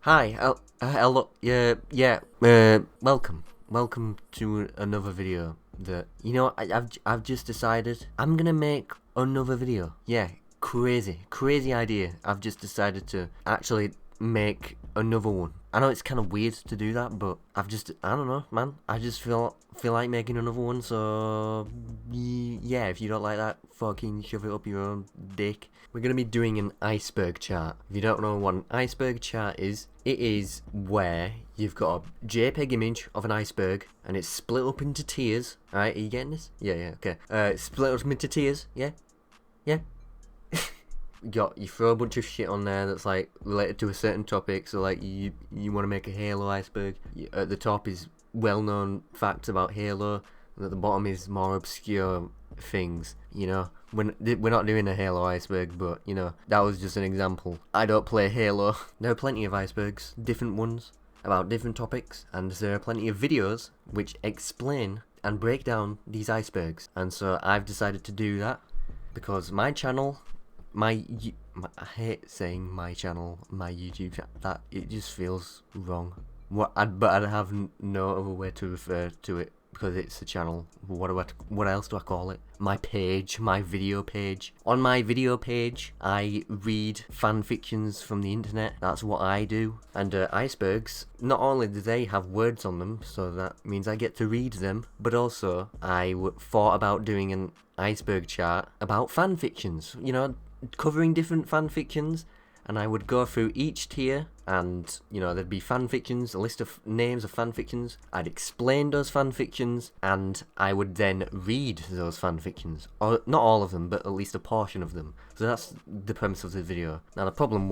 Hi, hello, welcome to another video. I've just decided I'm gonna make another video. Yeah, crazy idea. I've just decided to actually make another one. I know it's kind of weird to do that, but I don't know, man. I just feel like making another one. So yeah, if you don't like that, fucking shove it up your own dick. We're gonna be doing an iceberg chart. If you don't know what an iceberg chart is, it is where you've got a JPEG image of an iceberg and it's split up into tiers. Alright, are you getting this? Yeah, okay. It's split up into tiers, yeah? You throw a bunch of shit on there that's like related to a certain topic. So like you want to make a Halo iceberg. At the top is well-known facts about Halo, and at the bottom is more obscure things. We're not doing a Halo iceberg, but that was just an example. I don't play Halo. There are plenty of icebergs, different ones about different topics, and there are plenty of videos which explain and break down these icebergs. And so I've decided to do that because my channel. I hate saying my channel, my YouTube channel. That it just feels wrong. But I'd have no other way to refer to it because it's a channel. What else do I call it? My page, my video page. On my video page, I read fan fictions from the internet. That's what I do. And icebergs, not only do they have words on them, so that means I get to read them, but also I thought about doing an iceberg chart about fan fictions. Covering different fan fictions, and I would go through each tier, and there'd be fan fictions, a list of names of fan fictions. I'd explain those fan fictions, and I would then read those fan fictions, or not all of them, but at least a portion of them. So that's the premise of the video. Now the problem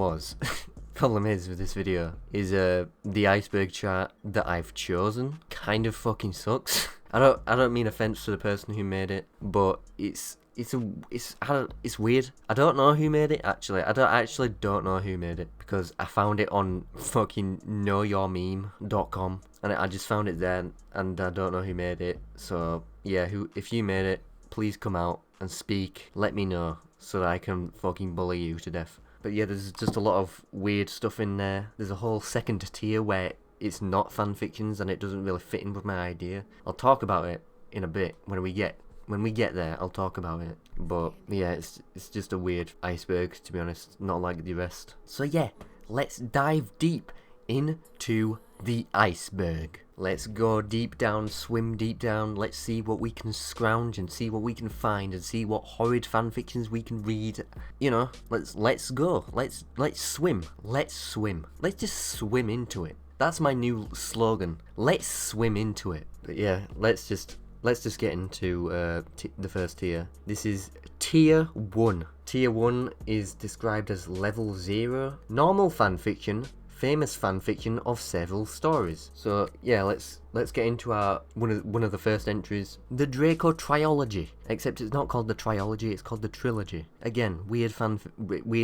is with this video is the iceberg chart that I've chosen kind of fucking sucks. I don't mean offense to the person who made it, but it's weird. I don't know who made it, actually. I don't know who made it, because I found it on fucking knowyourmeme.com, and I just found it there, and I don't know who made it. So yeah, if you made it, please come out and speak. Let me know so that I can fucking bully you to death. But yeah, there's just a lot of weird stuff in there. There's a whole second tier where it's not fan fictions and it doesn't really fit in with my idea. I'll talk about it in a bit when we get there. I'll talk about it. But yeah, it's just a weird iceberg, to be honest, not like the rest. So yeah, let's dive deep into the iceberg. Let's go deep down, swim deep down. Let's see what we can scrounge and see what we can find and see what horrid fanfictions we can read. Let's go. Let's swim. Let's swim. Let's just swim into it. That's my new slogan. Let's swim into it. But yeah, let's just get into the first tier. This is Tier 1. Tier 1 is described as Level 0. Normal fanfiction, famous fanfiction of several stories. So yeah, let's get into our one of the first entries, the Draco Trilogy. Except it's not called the Trilogy, it's called the Trilogy. Again, weird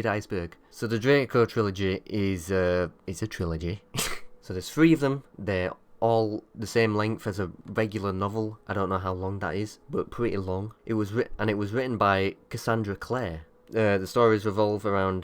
iceberg. So the Draco Trilogy is a trilogy. So there's 3 of them. They're all the same length as a regular novel. I don't know how long that is, but pretty long. It was written by Cassandra Clare. The stories revolve around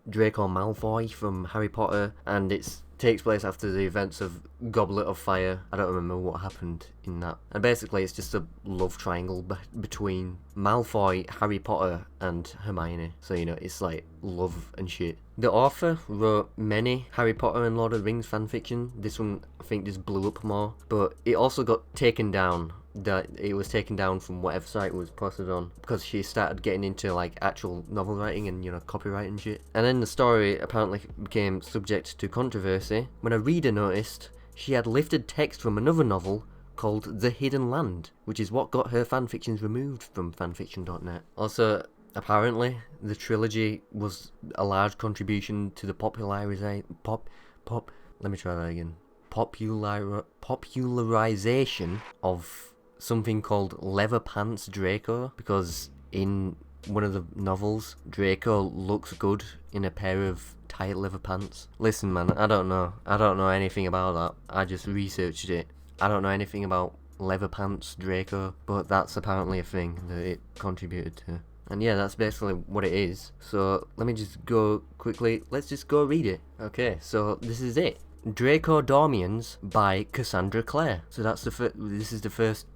Draco Malfoy from Harry Potter, and it takes place after the events of Goblet of Fire. I don't remember what happened in that. And basically it's just a love triangle between Malfoy, Harry Potter, and Hermione. So it's like love and shit. The author wrote many Harry Potter and Lord of the Rings fanfiction. This one I think just blew up more, but it also got taken down. It was taken down from whatever site it was posted on because she started getting into like actual novel writing and copyright and shit. And then the story apparently became subject to controversy when a reader noticed she had lifted text from another novel called The Hidden Land, which is what got her fanfictions removed from fanfiction.net. Also, apparently the trilogy was a large contribution to the popularization of something called Leather Pants Draco, because in one of the novels, Draco looks good in a pair of tight leather pants. Listen, man, I don't know anything about that. I just researched it. I don't know anything about Leather Pants Draco, but that's apparently a thing that it contributed to. And yeah, that's basically what it is. So let me just go quickly. Let's just go read it. Okay, so this is it. Draco Dormians by Cassandra Clare. So that's this is the first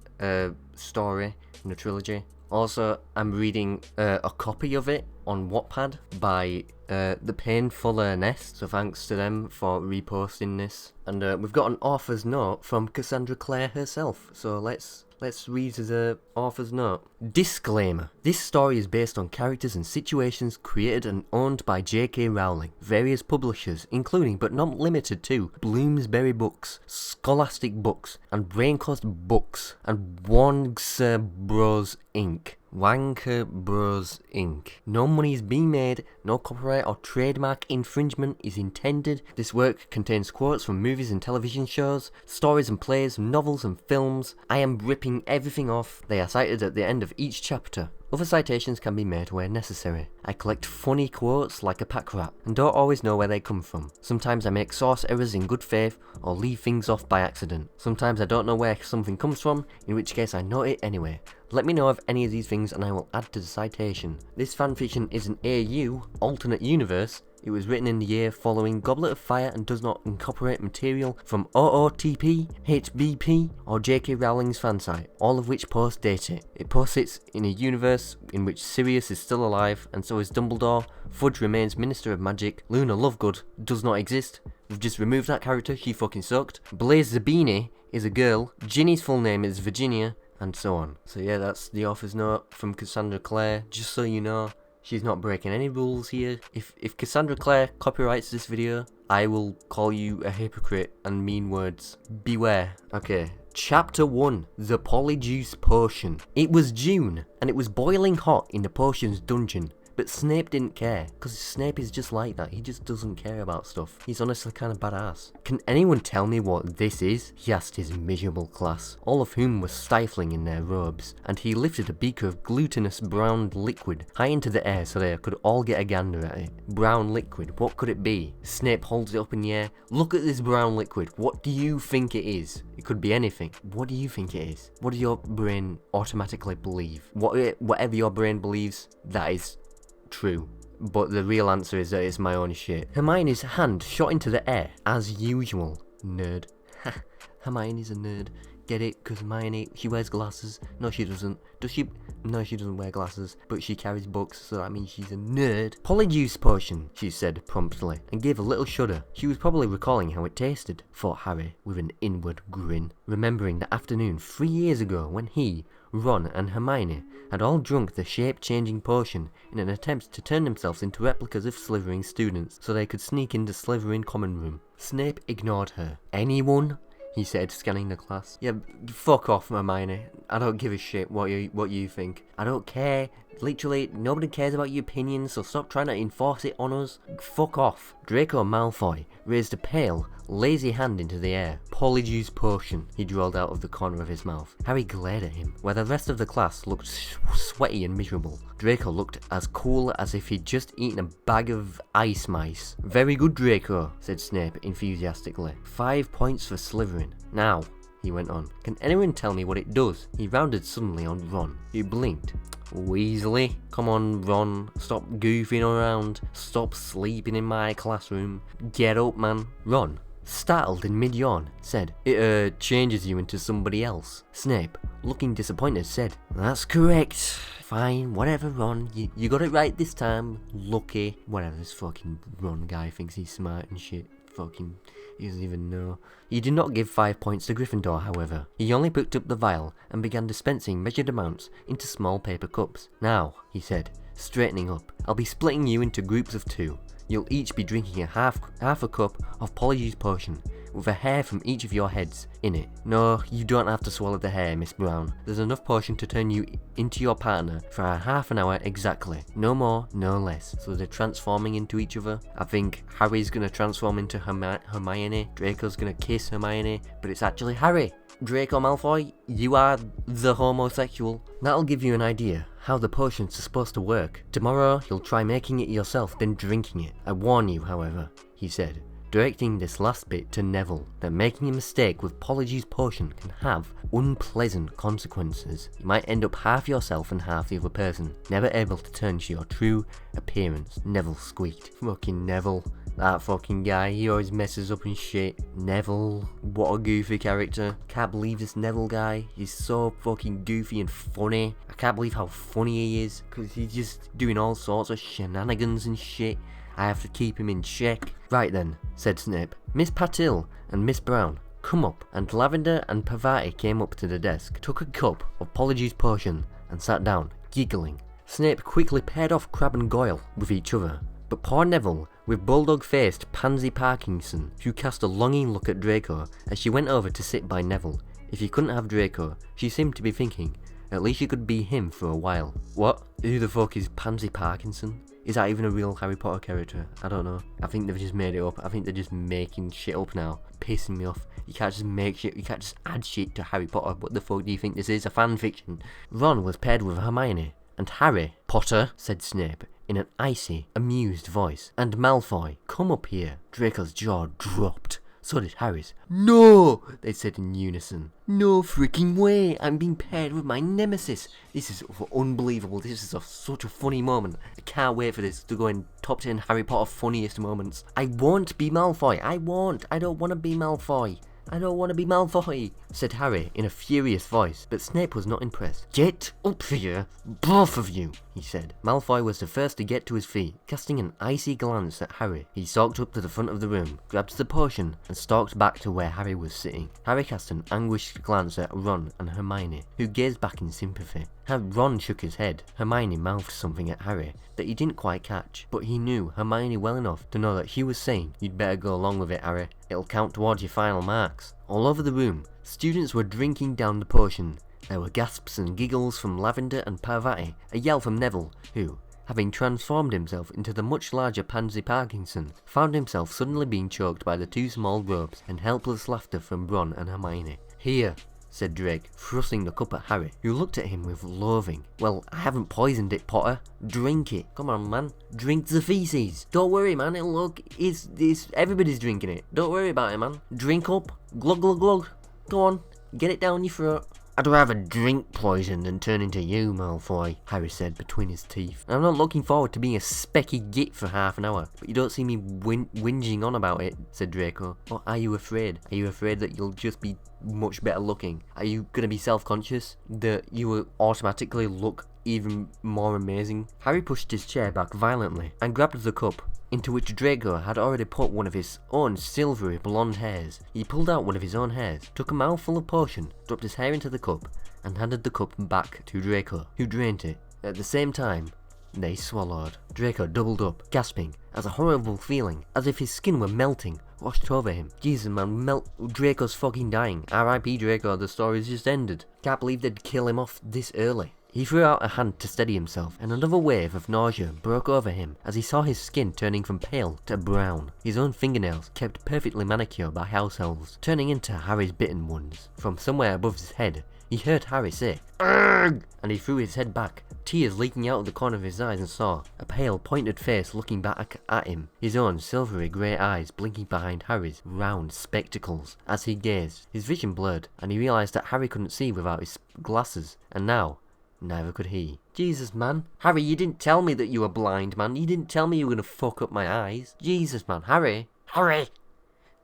story in the trilogy. Also, I'm reading a copy of it on Wattpad by The Painfuller Nest, so thanks to them for reposting this. And we've got an author's note from Cassandra Clare herself, so let's read the author's note. Disclaimer. This story is based on characters and situations created and owned by J.K. Rowling, various publishers, including but not limited to Bloomsbury Books, Scholastic Books, and Braincoast Books, and Wanker Bros. Inc. Wanker Bros. Inc. No money is being made, no copyright or trademark infringement is intended. This work contains quotes from movies and television shows, stories and plays, novels and films. I am ripping everything off. They are cited at the end of each chapter. Other citations can be made where necessary. I collect funny quotes like a pack rat, and don't always know where they come from. Sometimes I make source errors in good faith, or leave things off by accident. Sometimes I don't know where something comes from, in which case I note it anyway. Let me know of any of these things and I will add to the citation. This fanfiction is an AU, alternate universe. It was written in the year following Goblet of Fire and does not incorporate material from OOTP, HBP, or J.K. Rowling's fansite, all of which post-date it. It post-sits in a universe in which Sirius is still alive, and so is Dumbledore. Fudge remains Minister of Magic. Luna Lovegood does not exist. We've just removed that character, she fucking sucked. Blaze Zabini is a girl. Ginny's full name is Virginia, and so on. So yeah, that's the author's note from Cassandra Clare, just so you know. She's not breaking any rules here. If Cassandra Clare copyrights this video, I will call you a hypocrite and mean words. Beware. Okay. Chapter 1. The Polyjuice Potion. It was June, and it was boiling hot in the potions dungeon. But Snape didn't care, because Snape is just like that, he just doesn't care about stuff. He's honestly kind of badass. Can anyone tell me what this is? He asked his miserable class, all of whom were stifling in their robes, and he lifted a beaker of glutinous brown liquid high into the air so they could all get a gander at it. Brown liquid, what could it be? Snape holds it up in the air. Look at this brown liquid, what do you think it is? It could be anything. What do you think it is? What does your brain automatically believe? Whatever your brain believes, that is true, but the real answer is that it's my own shit. Hermione's hand shot into the air, as usual. Nerd. Hermione's a nerd. Get it? Because Hermione, she wears glasses. No, she doesn't. Does she? No, she doesn't wear glasses, but she carries books, so that means she's a nerd. Polyjuice Potion, she said promptly, and gave a little shudder. She was probably recalling how it tasted, thought Harry, with an inward grin, remembering the afternoon 3 years ago when he, Ron and Hermione had all drunk the shape-changing potion in an attempt to turn themselves into replicas of Slytherin students so they could sneak into Slytherin common room. Snape ignored her. Anyone? He said, scanning the class. Yeah, fuck off, Hermione. I don't give a shit what you think. I don't care. Literally, nobody cares about your opinions, so stop trying to enforce it on us. Fuck off. Draco Malfoy raised a pale, lazy hand into the air. Polyjuice Potion, he drawled out of the corner of his mouth. Harry glared at him, where the rest of the class looked sweaty and miserable. Draco looked as cool as if he'd just eaten a bag of ice mice. Very good, Draco, said Snape enthusiastically. 5 points for Slytherin. Now, he went on, can anyone tell me what it does? He rounded suddenly on Ron, who blinked. Weasley, come on Ron, stop goofing around, stop sleeping in my classroom, get up man. Ron, startled in mid-yawn, said, it changes you into somebody else. Snape, looking disappointed, said, that's correct. Fine, whatever Ron, you got it right this time, lucky. Whatever, this fucking Ron guy thinks he's smart and shit, fucking, he doesn't even know. He did not give 5 points to Gryffindor, however. He only picked up the vial and began dispensing measured amounts into small paper cups. Now, he said, straightening up, I'll be splitting you into groups of 2. You'll each be drinking a half a cup of Polyjuice Potion, with a hair from each of your heads in it. No, you don't have to swallow the hair, Miss Brown. There's enough potion to turn you into your partner for a half an hour exactly. No more, no less. So they're transforming into each other. I think Harry's gonna transform into Hermione. Draco's gonna kiss Hermione, but it's actually Harry. Draco Malfoy, you are the homosexual. That'll give you an idea how the potions are supposed to work. Tomorrow, you'll try making it yourself, then drinking it. I warn you, however, he said, directing this last bit to Neville, that making a mistake with Polyjuice Potion can have unpleasant consequences. You might end up half yourself and half the other person, never able to turn to your true appearance. Neville squeaked. Fucking Neville. That fucking guy, he always messes up and shit. Neville, what a goofy character. Can't believe this Neville guy. He's so fucking goofy and funny. I can't believe how funny he is, because he's just doing all sorts of shenanigans and shit. I have to keep him in check. Right then, said Snape. Miss Patil and Miss Brown, come up. And Lavender and Parvati came up to the desk, took a cup of Polyjuice Potion, and sat down, giggling. Snape quickly paired off Crabbe and Goyle with each other. But poor Neville, with bulldog-faced Pansy Parkinson, who cast a longing look at Draco as she went over to sit by Neville. If he couldn't have Draco, she seemed to be thinking, at least she could be him for a while. What? Who the fuck is Pansy Parkinson? Is that even a real Harry Potter character? I don't know. I think they've just made it up. I think they're just making shit up now. Pissing me off. You can't just make shit, you can't just add shit to Harry Potter. What the fuck do you think this is? A fanfiction? Ron was paired with Hermione. And Harry. Potter, said Snape, in an icy, amused voice. And Malfoy, come up here. Draco's jaw dropped. So did Harry's. No, they said in unison. No freaking way, I'm being paired with my nemesis. This is unbelievable. This is such a funny moment. I can't wait for this to go in top 10 Harry Potter funniest moments. I won't be Malfoy. I won't. I don't want to be Malfoy. I don't want to be Malfoy, said Harry in a furious voice, but Snape was not impressed. Get up here, both of you, he said. Malfoy was the first to get to his feet, casting an icy glance at Harry. He stalked up to the front of the room, grabbed the potion, and stalked back to where Harry was sitting. Harry cast an anguished glance at Ron and Hermione, who gazed back in sympathy. Ron shook his head. Hermione mouthed something at Harry that he didn't quite catch, but he knew Hermione well enough to know that he was saying, you'd better go along with it, Harry. It'll count towards your final marks. All over the room, students were drinking down the potion. There were gasps and giggles from Lavender and Parvati, a yell from Neville, who, having transformed himself into the much larger Pansy Parkinson, found himself suddenly being choked by the two small robes, and helpless laughter from Ron and Hermione. Here, said Drake, thrusting the cup at Harry, who looked at him with loathing. Well, I haven't poisoned it, Potter. Drink it. Come on, man. Drink the feces. Don't worry, man. It'll look, everybody's drinking it. Don't worry about it, man. Drink up. Glug, glug, glug. Go on. Get it down your throat. I'd rather drink poison than turn into you, Malfoy, Harry said between his teeth. I'm not looking forward to being a specky git for half an hour, but you don't see me whinging on about it, said Draco. Or are you afraid? Are you afraid that you'll just be much better looking? Are you gonna be self-conscious that you will automatically look even more amazing? Harry pushed his chair back violently and grabbed the cup, into which Draco had already put one of his own silvery blonde hairs. He pulled out one of his own hairs, took a mouthful of potion, dropped his hair into the cup, and handed the cup back to Draco, who drained it. At the same time, they swallowed. Draco doubled up, gasping, as a horrible feeling, as if his skin were melting, washed over him. Jesus, man, Draco's fucking dying. R.I.P. Draco, the story's just ended. Can't believe they'd kill him off this early. He threw out a hand to steady himself, and another wave of nausea broke over him as he saw his skin turning from pale to brown. His own fingernails, kept perfectly manicured by house elves, turning into Harry's bitten ones. From somewhere above his head, he heard Harry say, "Arrgh!" and he threw his head back, tears leaking out of the corner of his eyes, and saw a pale, pointed face looking back at him, his own silvery grey eyes blinking behind Harry's round spectacles. As he gazed, his vision blurred, and he realised that Harry couldn't see without his glasses, and now, neither could he. Jesus, man. Harry, you didn't tell me that you were blind, man. You didn't tell me you were gonna fuck up my eyes. Jesus, man. Harry. Harry.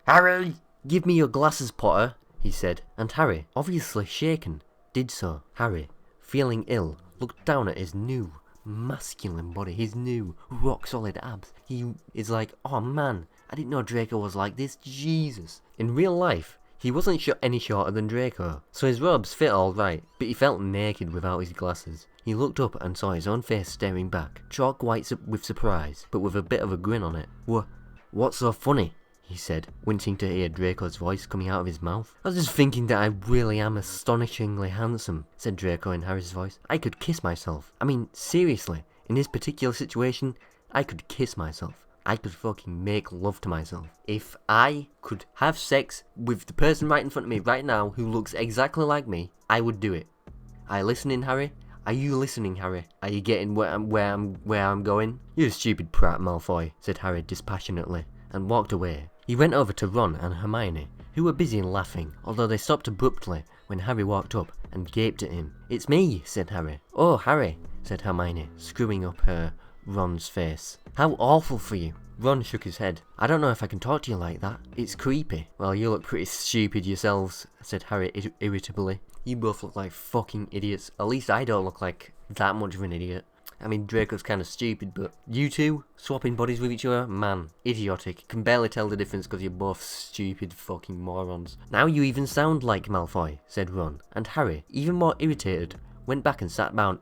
Harry. Give me your glasses, Potter, he said. And Harry, obviously shaken, did so. Harry, feeling ill, looked down at his new, masculine body, his new, rock-solid abs. He is like, oh man, I didn't know Draco was like this. Jesus. In real life, he wasn't any shorter than Draco, so his robes fit alright, but he felt naked without his glasses. He looked up and saw his own face staring back, chalk white with surprise, but with a bit of a grin on it. What's so funny? He said, wincing to hear Draco's voice coming out of his mouth. I was just thinking that I really am astonishingly handsome, said Draco in Harry's voice. I could kiss myself. I mean, seriously, in this particular situation, I could kiss myself. I could fucking make love to myself. If I could have sex with the person right in front of me right now who looks exactly like me, I would do it. Are you listening, Harry? Are you listening, Harry? Are you getting where I'm going? You stupid prat, Malfoy, said Harry dispassionately, and walked away. He went over to Ron and Hermione, who were busy laughing, although they stopped abruptly when Harry walked up and gaped at him. "It's me," said Harry. "Oh, Harry," said Hermione, screwing up her Ron's face. "How awful for you." Ron shook his head. "I don't know if I can talk to you like that. It's creepy." "Well, you look pretty stupid yourselves," said Harry irritably. "You both look like fucking idiots. At least I don't look like that much of an idiot. I mean, Draco's kind of stupid, but you two swapping bodies with each other? Man, idiotic. Can barely tell the difference because you're both stupid fucking morons." "Now you even sound like Malfoy," said Ron, and Harry, even more irritated, went back and sat down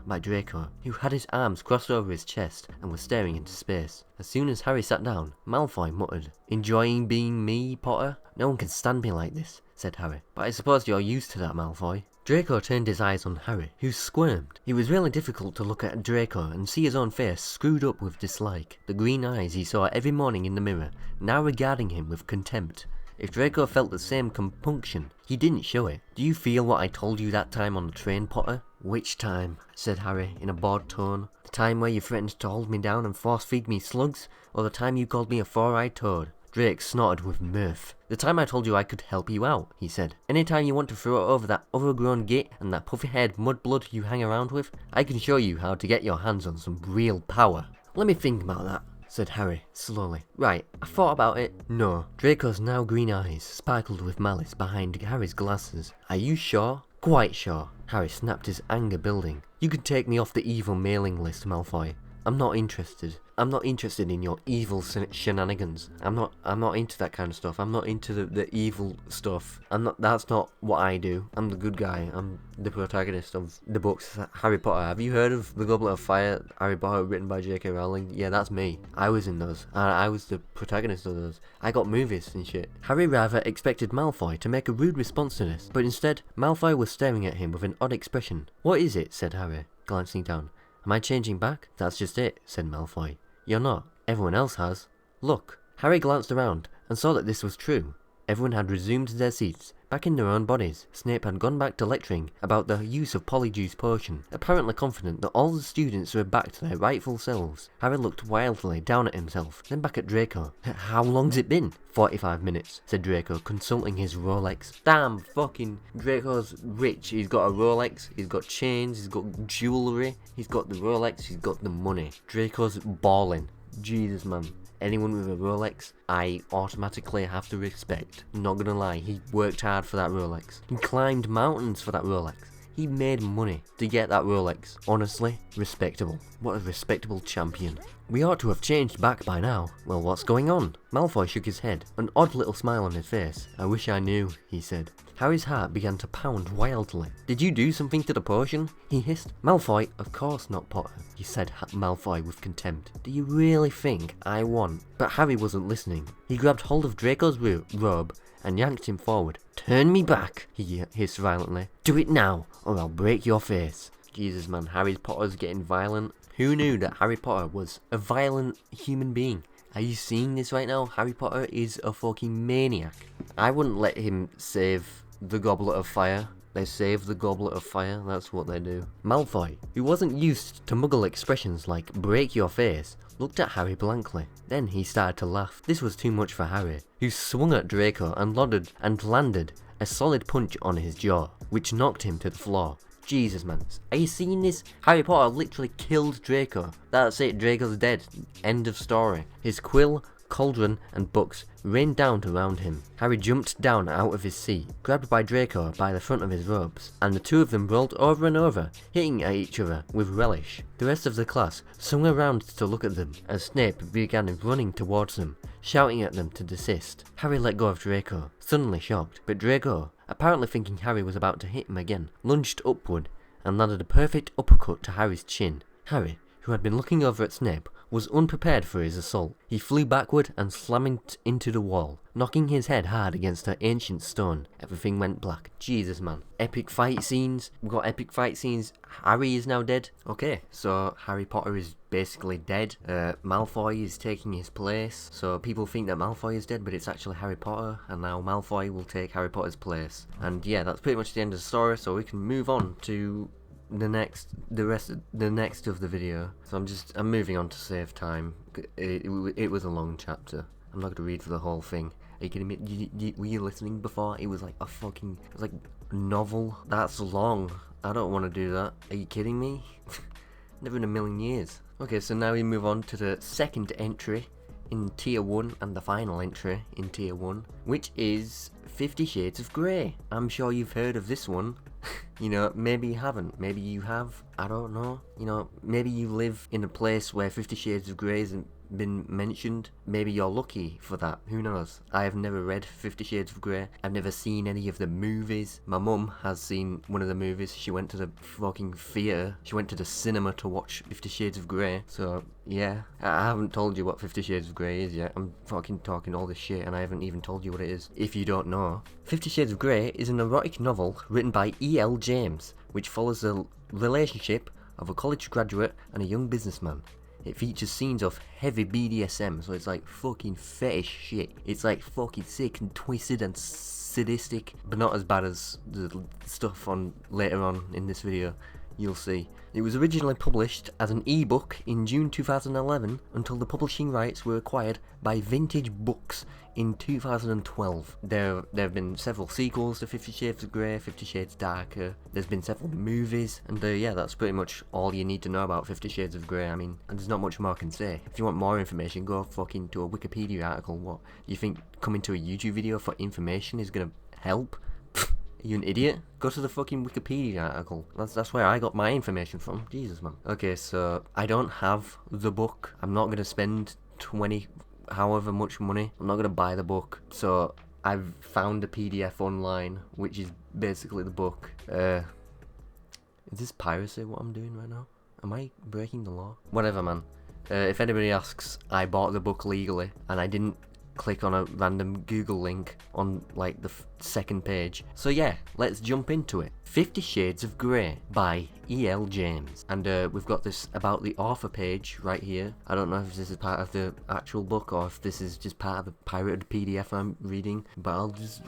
by Draco, who had his arms crossed over his chest and was staring into space. As soon as Harry sat down, Malfoy muttered, "Enjoying being me, Potter? No one can stand me like this," said Harry. "But I suppose you're used to that, Malfoy." Draco turned his eyes on Harry, who squirmed. It was really difficult to look at Draco and see his own face screwed up with dislike. The green eyes he saw every morning in the mirror, now regarding him with contempt. If Draco felt the same compunction, he didn't show it. "Do you feel what I told you that time on the train, Potter?" "Which time?" said Harry, in a bored tone. "The time where you threatened to hold me down and force-feed me slugs? Or the time you called me a four-eyed toad?" Drake snorted with mirth. "The time I told you I could help you out," he said. "Anytime you want to throw it over that overgrown git and that puffy-haired mudblood you hang around with, I can show you how to get your hands on some real power." "Let me think about that," said Harry, slowly. "Right, I thought about it." "No." Draco's now green eyes sparkled with malice behind Harry's glasses. "Are you sure?" "Quite sure." Harry snapped, his anger building. "You can take me off the evil mailing list, Malfoy. I'm not interested. I'm not interested in your evil shenanigans. I'm not into that kind of stuff. I'm not into the evil stuff. That's not what I do. I'm the good guy. I'm the protagonist of the books Harry Potter. Have you heard of The Goblet of Fire, Harry Potter, written by J.K. Rowling? Yeah, that's me. I was in those. I was the protagonist of those. I got movies and shit." Harry rather expected Malfoy to make a rude response to this, but instead, Malfoy was staring at him with an odd expression. "What is it?" said Harry, glancing down. "Am I changing back?" "That's just it," said Malfoy. "You're not. Everyone else has. Look." Harry glanced around and saw that this was true. Everyone had resumed their seats, back in their own bodies. Snape had gone back to lecturing about the use of Polyjuice Potion, apparently confident that all the students were back to their rightful selves. Harry looked wildly down at himself, then back at Draco. "How long's it been?" 45 minutes, said Draco, consulting his Rolex. Damn, fucking Draco's rich. He's got a Rolex, he's got chains, he's got jewellery, he's got the Rolex, he's got the money. Draco's balling. Jesus, man. Anyone with a Rolex, I automatically have to respect. Not gonna lie, he worked hard for that Rolex. He climbed mountains for that Rolex. He made money to get that Rolex. Honestly, respectable. What a respectable champion. "We ought to have changed back by now." "Well, what's going on?" Malfoy shook his head, an odd little smile on his face. "I wish I knew," he said. Harry's heart began to pound wildly. "Did you do something to the potion?" he hissed. "Malfoy, of course not, Potter," he said, Malfoy with contempt. "Do you really think I won?" But Harry wasn't listening. He grabbed hold of Draco's robe and yanked him forward. "Turn me back," he hissed violently. "Do it now, or I'll break your face." Jesus, man, Harry Potter's getting violent. Who knew that Harry Potter was a violent human being? Are you seeing this right now? Harry Potter is a fucking maniac. I wouldn't let him save the Goblet of Fire. They save the Goblet of Fire, that's what they do. Malfoy, who wasn't used to muggle expressions like break your face, looked at Harry blankly. Then he started to laugh. This was too much for Harry, who swung at Draco and landed a solid punch on his jaw, which knocked him to the floor. Jesus, man. Are you seeing this? Harry Potter literally killed Draco. That's it, Draco's dead. End of story. His quill, cauldron, and books rained down around him. Harry jumped down out of his seat, grabbed by Draco by the front of his robes, and the two of them rolled over and over, hitting at each other with relish. The rest of the class swung around to look at them, as Snape began running towards them, shouting at them to desist. Harry let go of Draco, suddenly shocked, but Draco, apparently thinking Harry was about to hit him again, lunged upward and landed a perfect uppercut to Harry's chin. Harry, who had been looking over at Snape, was unprepared for his assault. He flew backward and slammed into the wall, knocking his head hard against an ancient stone. Everything went black. Jesus, man. Epic fight scenes. We've got epic fight scenes. Harry is now dead. Okay, so Harry Potter is basically dead. Malfoy is taking his place. So people think that Malfoy is dead, but it's actually Harry Potter, and now Malfoy will take Harry Potter's place. And yeah, that's pretty much the end of the story, so we can move on to the next of the video. So I'm moving on to save time. It was a long chapter. I'm not gonna read for the whole thing. Are you kidding me? Were you listening before? It was like a novel. That's long. I don't want to do that. Are you kidding me? Never in a million years. Okay, so now we move on to the second entry in Tier 1 and the final entry in Tier 1, which is 50 Shades of Grey. I'm sure you've heard of this one. You know, maybe you haven't. Maybe you have. I don't know. You know, maybe you live in a place where 50 Shades of Grey isn't been mentioned. Maybe you're lucky for that. Who knows? I have never read 50 Shades of Grey. I've never seen any of the movies. My mum has seen one of the movies. She went to the fucking theatre. She went to the cinema to watch 50 Shades of Grey. So, yeah. I haven't told you what 50 Shades of Grey is yet. I'm fucking talking all this shit and I haven't even told you what it is. If you don't know. 50 Shades of Grey is an erotic novel written by E.L. James, which follows the relationship of a college graduate and a young businessman. It features scenes of heavy BDSM, so it's like fucking fetish shit. It's like fucking sick and twisted and sadistic, but not as bad as the stuff on later on in this video. You'll see. It was originally published as an ebook in June 2011 until the publishing rights were acquired by Vintage Books in 2012. There have been several sequels to 50 Shades of Grey, 50 Shades Darker. There's been several movies, and yeah, that's pretty much all you need to know about 50 Shades of Grey. I mean, and there's not much more I can say. If you want more information, go fucking to a Wikipedia article. What, you think coming to a YouTube video for information is gonna help? Are you an idiot? Go to the fucking Wikipedia article. That's where I got my information from. Jesus, man. Okay, so I don't have the book. I'm not gonna spend 20, however much money. I'm not gonna buy the book. So I've found a PDF online, which is basically the book. Is this piracy what I'm doing right now? Am I breaking the law? Whatever, man. If anybody asks, I bought the book legally, and I didn't click on a random Google link on like the second page. So yeah, let's jump into it. 50 Shades of Grey by E.L. James. And we've got this about the author page right here. I don't know if this is part of the actual book or if this is just part of the pirated PDF I'm reading, but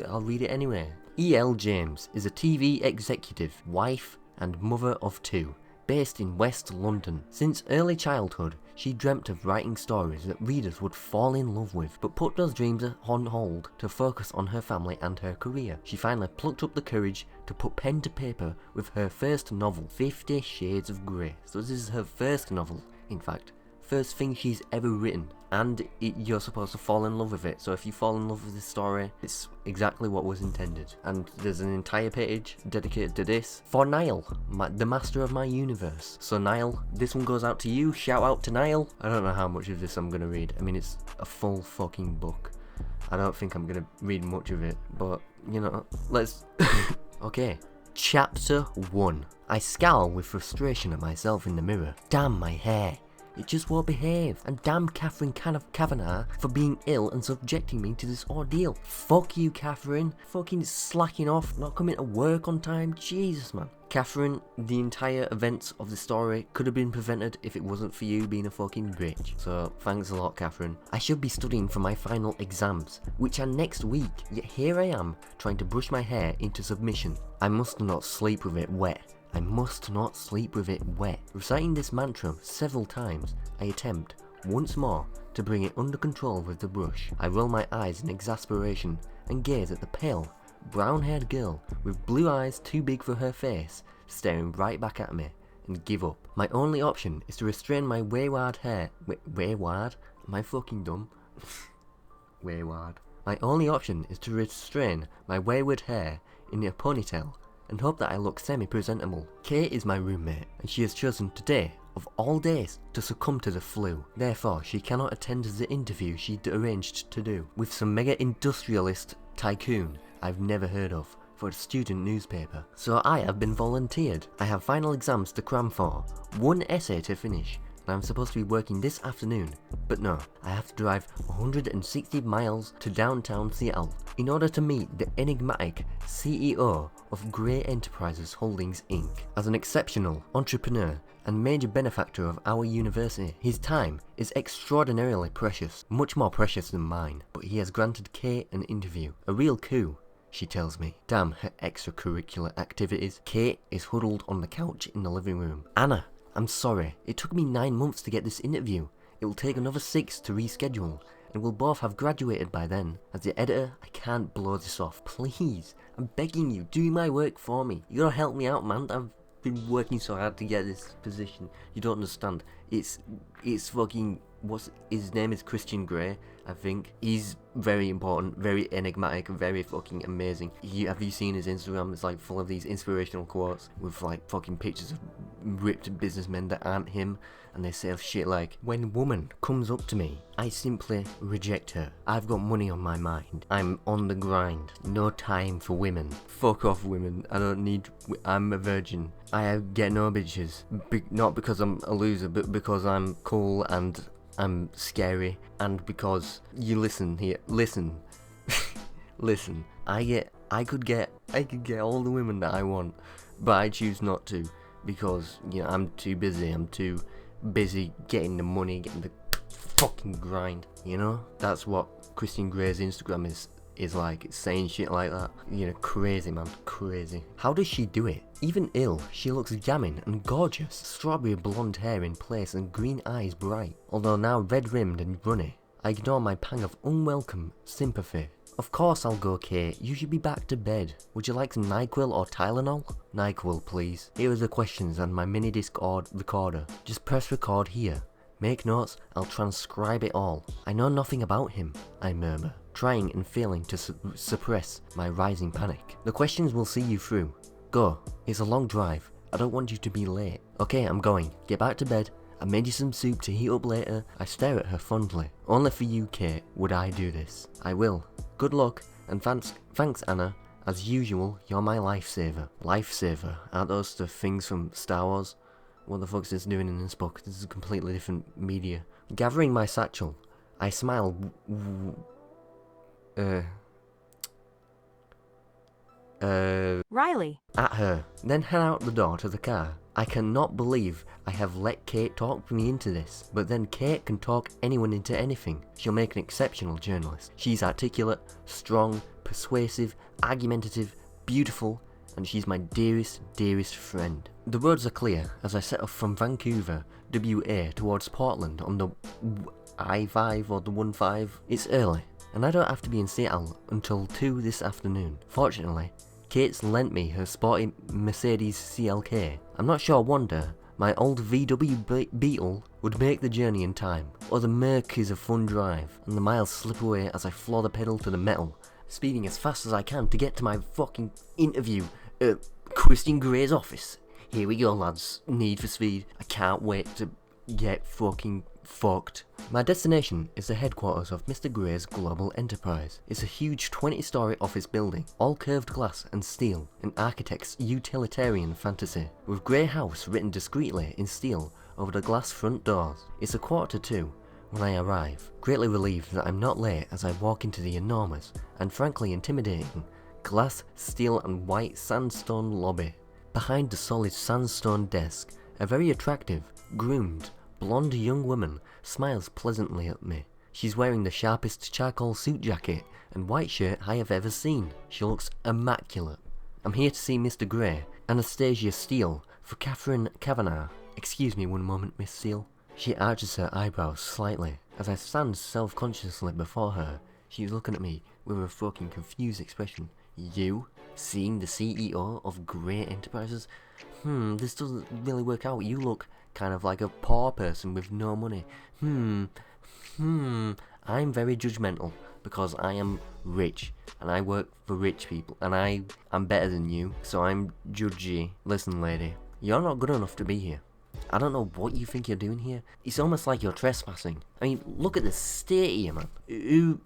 I'll read it anyway. E.L. James is a TV executive, wife and mother of two, based in West London. Since early childhood, she dreamt of writing stories that readers would fall in love with, but put those dreams on hold to focus on her family and her career. She finally plucked up the courage to put pen to paper with her first novel, 50 Shades of Grey. So this is her first novel, in fact. First thing she's ever written, and you're supposed to fall in love with it. So if you fall in love with this story, it's exactly what was intended. And there's an entire page dedicated to this for Niall, the master of my universe. So Niall, this one goes out to you. Shout out to Niall. I don't know how much of this I'm gonna read. I mean, it's a full fucking book. I don't think I'm gonna read much of it, but you know, let's. Okay. Chapter 1. I scowl with frustration at myself in the mirror. Damn my hair. It just won't behave, and damn Catherine Kavanagh for being ill and subjecting me to this ordeal. Fuck you, Catherine. Fucking slacking off, not coming to work on time. Jesus, man. Catherine, the entire events of the story could have been prevented if it wasn't for you being a fucking bitch. So, thanks a lot, Catherine. I should be studying for my final exams, which are next week, yet here I am, trying to brush my hair into submission. I must not sleep with it wet. I must not sleep with it wet. Reciting this mantra several times, I attempt, once more, to bring it under control with the brush. I roll my eyes in exasperation and gaze at the pale, brown-haired girl with blue eyes too big for her face, staring right back at me, and give up. My only option is to restrain my wayward hair. Wayward? Am I fucking dumb? Wayward. My only option is to restrain my wayward hair in a ponytail and hope that I look semi-presentable. Kate is my roommate, and she has chosen today, of all days, to succumb to the flu. Therefore, she cannot attend the interview she'd arranged to do with some mega-industrialist tycoon I've never heard of for a student newspaper. So I have been volunteered. I have final exams to cram for, one essay to finish, and I'm supposed to be working this afternoon. But no, I have to drive 160 miles to downtown Seattle in order to meet the enigmatic CEO of Grey Enterprises Holdings Inc. As an exceptional entrepreneur and major benefactor of our university, his time is extraordinarily precious, much more precious than mine. But he has granted Kate an interview, a real coup. she tells me. Damn her extracurricular activities. Kate is huddled on the couch in the living room. Anna, I'm sorry. It took me 9 months to get this interview. It will take another 6 to reschedule, and we'll both have graduated by then. As the editor, I can't blow this off. Please, I'm begging you, do my work for me. You gotta help me out, man. I've been working so hard to get this position. You don't understand. It's fucking, his name is Christian Grey, I think. He's very important, very enigmatic, very fucking amazing. Have you seen his Instagram? It's like full of these inspirational quotes with like fucking pictures of ripped businessmen that aren't him, and they say shit like, when woman comes up to me, I simply reject her. I've got money on my mind. I'm on the grind. No time for women. Fuck off, women. I'm a virgin. I get no bitches. Not because I'm a loser, but because I'm cool and I'm scary, and because you listen. Listen. I could get all the women that I want, but I choose not to because, you know, I'm too busy. I'm too busy getting the money, getting the fucking grind. You know, that's what Christian Grey's Instagram is like. It's saying shit like that. You know, crazy, man, crazy. How does she do it? Even ill, she looks gammon and gorgeous. Strawberry blonde hair in place and green eyes bright, although now red-rimmed and runny. I ignore my pang of unwelcome sympathy. Of course I'll go, Kate. You should be back to bed. Would you like some NyQuil or Tylenol? NyQuil, please. Here are the questions and my mini-disc recorder. Just press record here. Make notes, I'll transcribe it all. I know nothing about him, I murmur, trying and failing to suppress my rising panic. The questions will see you through. Go. It's a long drive. I don't want you to be late. Okay, I'm going. Get back to bed. I made you some soup to heat up later. I stare at her fondly. Only for you, Kate, would I do this. I will. Good luck, and thanks, Anna. As usual, you're my lifesaver. Lifesaver? Aren't those the things from Star Wars? What the fuck's this doing in this book? This is a completely different media. Gathering my satchel, I smile Riley. At her, then head out the door to the car. I cannot believe I have let Kate talk me into this, but then Kate can talk anyone into anything. She'll make an exceptional journalist. She's articulate, strong, persuasive, argumentative, beautiful, and she's my dearest, dearest friend. The roads are clear as I set off from Vancouver, WA, towards Portland on the I-5 or the 1-5. It's early, and I don't have to be in Seattle until 2 this afternoon. Fortunately, Kate's lent me her sporty Mercedes CLK. I'm not sure wonder my old VW Beetle would make the journey in time, or the Merc is a fun drive, and the miles slip away as I floor the pedal to the metal, speeding as fast as I can to get to my fucking interview at Christian Grey's office. Here we go, lads. Need for speed. I can't wait to get fucking fucked. My destination is the headquarters of Mr. Grey's global enterprise. It's a huge 20-story office building, all curved glass and steel, an architect's utilitarian fantasy, with Grey House written discreetly in steel over the glass front doors. It's 1:45 when I arrive, greatly relieved that I'm not late as I walk into the enormous, and frankly intimidating, glass, steel and white sandstone lobby. Behind the solid sandstone desk, a very attractive, groomed, blonde young woman smiles pleasantly at me. She's wearing the sharpest charcoal suit jacket and white shirt I have ever seen. She looks immaculate. I'm here to see Mr. Grey, Anastasia Steele, for Catherine Kavanagh. Excuse me one moment, Miss Steele. She arches her eyebrows slightly. As I stand self-consciously before her, she's looking at me with a fucking confused expression. You? Seeing the CEO of Grey Enterprises? This doesn't really work out. You look kind of like a poor person with no money. I'm very judgmental because I am rich and I work for rich people and I'm better than you, so I'm judgy. Listen, lady, you're not good enough to be here. I don't know what you think you're doing here. It's almost like you're trespassing. I mean, look at the state here, man. Who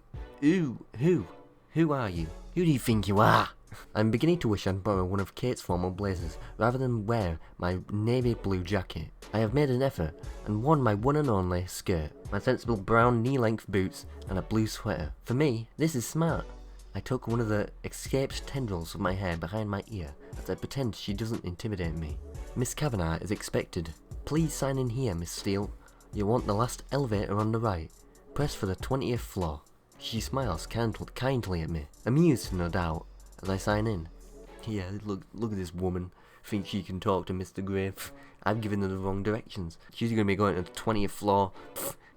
are you? Who do you think you are? I'm beginning to wish I'd borrow one of Kate's formal blazers, rather than wear my navy blue jacket. I have made an effort, and worn my one and only skirt, my sensible brown knee-length boots, and a blue sweater. For me, this is smart. I tuck one of the escaped tendrils of my hair behind my ear, as I pretend she doesn't intimidate me. Miss Kavanagh is expected. Please sign in here, Miss Steele. You'll want the last elevator on the right. Press for the 20th floor. She smiles kindly at me, amused no doubt. as I sign in. Yeah, look at this woman. Thinks she can talk to Mr. Gray. I've given her the wrong directions. She's gonna be going to the 20th floor.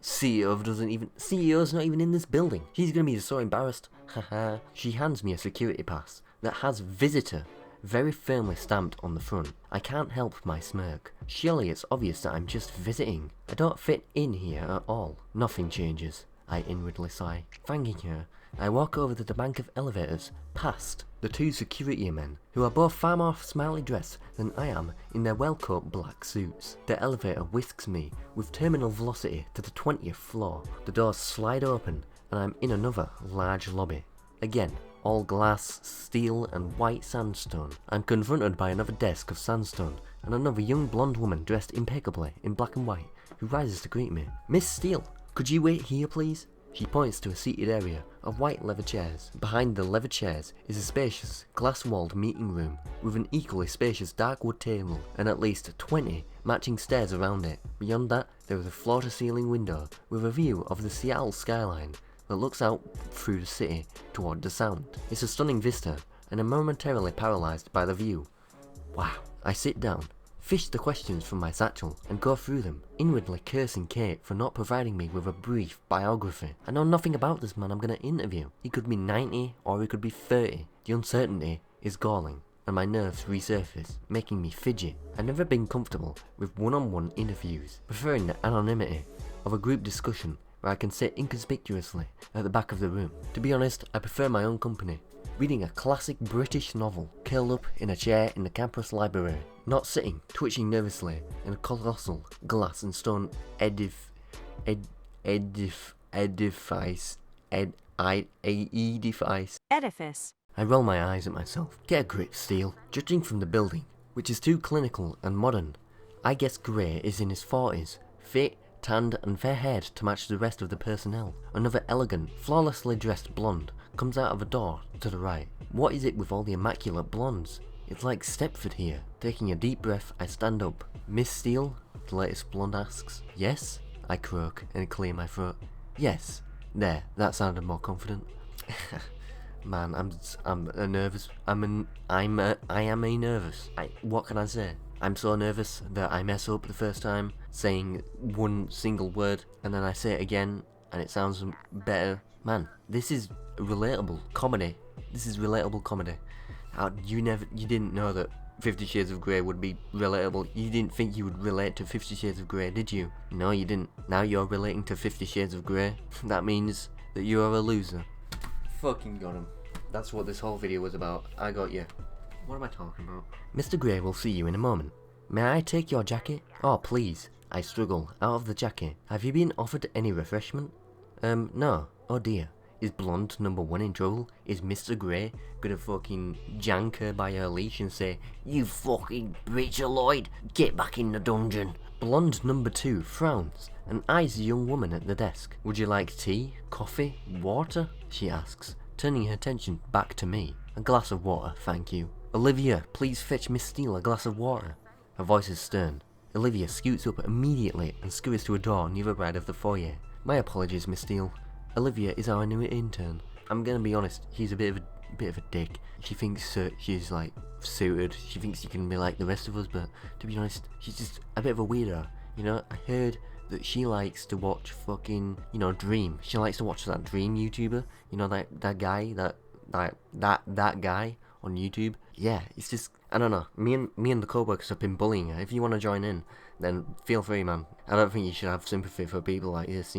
CEO's not even in this building. She's gonna be so embarrassed. Haha. She hands me a security pass that has visitor very firmly stamped on the front. I can't help my smirk. Surely it's obvious that I'm just visiting. I don't fit in here at all. Nothing changes, I inwardly sigh. Thanking her, I walk over to the bank of elevators, past the two security men, who are both far more smartly dressed than I am in their well-cut black suits. The elevator whisks me with terminal velocity to the 20th floor. The doors slide open, and I'm in another large lobby. Again, all glass, steel, and white sandstone. I'm confronted by another desk of sandstone, and another young blonde woman dressed impeccably in black and white, who rises to greet me. Miss Steele, could you wait here, please? She points to a seated area of white leather chairs. Behind the leather chairs is a spacious, glass-walled meeting room with an equally spacious dark wood table and at least 20 matching stairs around it. Beyond that, there is a floor-to-ceiling window with a view of the Seattle skyline that looks out through the city toward the sound. It's a stunning vista, and I'm momentarily paralysed by the view. Wow. I sit down, fish the questions from my satchel, and go through them, inwardly cursing Kate for not providing me with a brief biography. I know nothing about this man I'm going to interview. He could be 90 or he could be 30. The uncertainty is galling, and my nerves resurface, making me fidget. I've never been comfortable with one-on-one interviews, preferring the anonymity of a group discussion where I can sit inconspicuously at the back of the room. To be honest, I prefer my own company, reading a classic British novel, curled up in a chair in the campus library, not sitting, twitching nervously in a colossal glass and stone edifice. I roll my eyes at myself. Get a grip, Steele. Judging from the building, which is too clinical and modern, I guess Gray is in his 40s, fit, tanned and fair-haired to match the rest of the personnel. Another elegant, flawlessly dressed blonde comes out of a door to the right. What is it with all the immaculate blondes? It's like Stepford here. Taking a deep breath, I stand up. Miss Steele? The latest blonde asks. Yes? I croak and clear my throat. Yes. There, that sounded more confident. Man, I'm nervous. I am nervous. What can I say? I'm so nervous that I mess up the first time, saying one single word, and then I say it again, and it sounds better. Man, this is relatable comedy. This is relatable comedy. You didn't know that 50 Shades of Grey would be relatable. You didn't think you would relate to 50 Shades of Grey, did you? No, you didn't. Now you're relating to 50 Shades of Grey. That means that you are a loser. Fucking got him. That's what this whole video was about. I got you. What am I talking about? Mr. Grey will see you in a moment. May I take your jacket? Oh, please. I struggle out of the jacket. Have you been offered any refreshment? No. Oh dear. Is blonde number 1 in trouble? Is Mr. Grey gonna fucking jank her by her leash and say, "You fucking bitch, Lloyd, get back in the dungeon"? Blonde number 2 frowns and eyes the young woman at the desk. Would you like tea, coffee, water? She asks, turning her attention back to me. A glass of water, thank you. Olivia, please fetch Miss Steele a glass of water. Her voice is stern. Olivia scoots up immediately and scurries to a door near the right of the foyer. My apologies, Miss Steele. Olivia is our new intern. I'm gonna be honest, she's a bit of a dick. She thinks she's like suited. She thinks she can be like the rest of us, but to be honest, she's just a bit of a weirdo. You know, I heard that she likes to watch fucking, Dream. She likes to watch that Dream YouTuber. You know, that guy, that guy on YouTube. Yeah, it's just, I don't know. Me and the co-workers have been bullying her. If you want to join in, then feel free, man. I don't think you should have sympathy for people like this,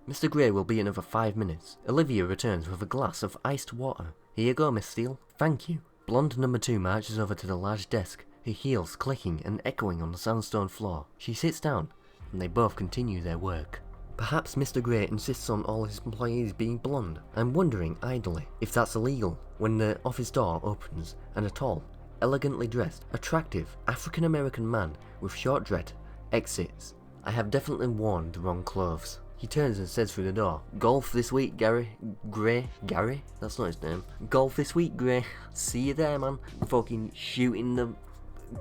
Mr. Grey will be another 5 minutes. Olivia returns with a glass of iced water. Here you go, Miss Steele. Thank you. Blonde number 2 marches over to the large desk, her heels clicking and echoing on the sandstone floor. She sits down, and they both continue their work. Perhaps Mr. Grey insists on all his employees being blonde. I'm wondering idly if that's illegal when the office door opens and a tall, elegantly dressed, attractive African-American man with short dread exits. I have definitely worn the wrong clothes. He turns and says through the door, "Golf this week, Gary? Gary? That's not his name. Golf this week, Gray. See you there, man. Fucking shooting the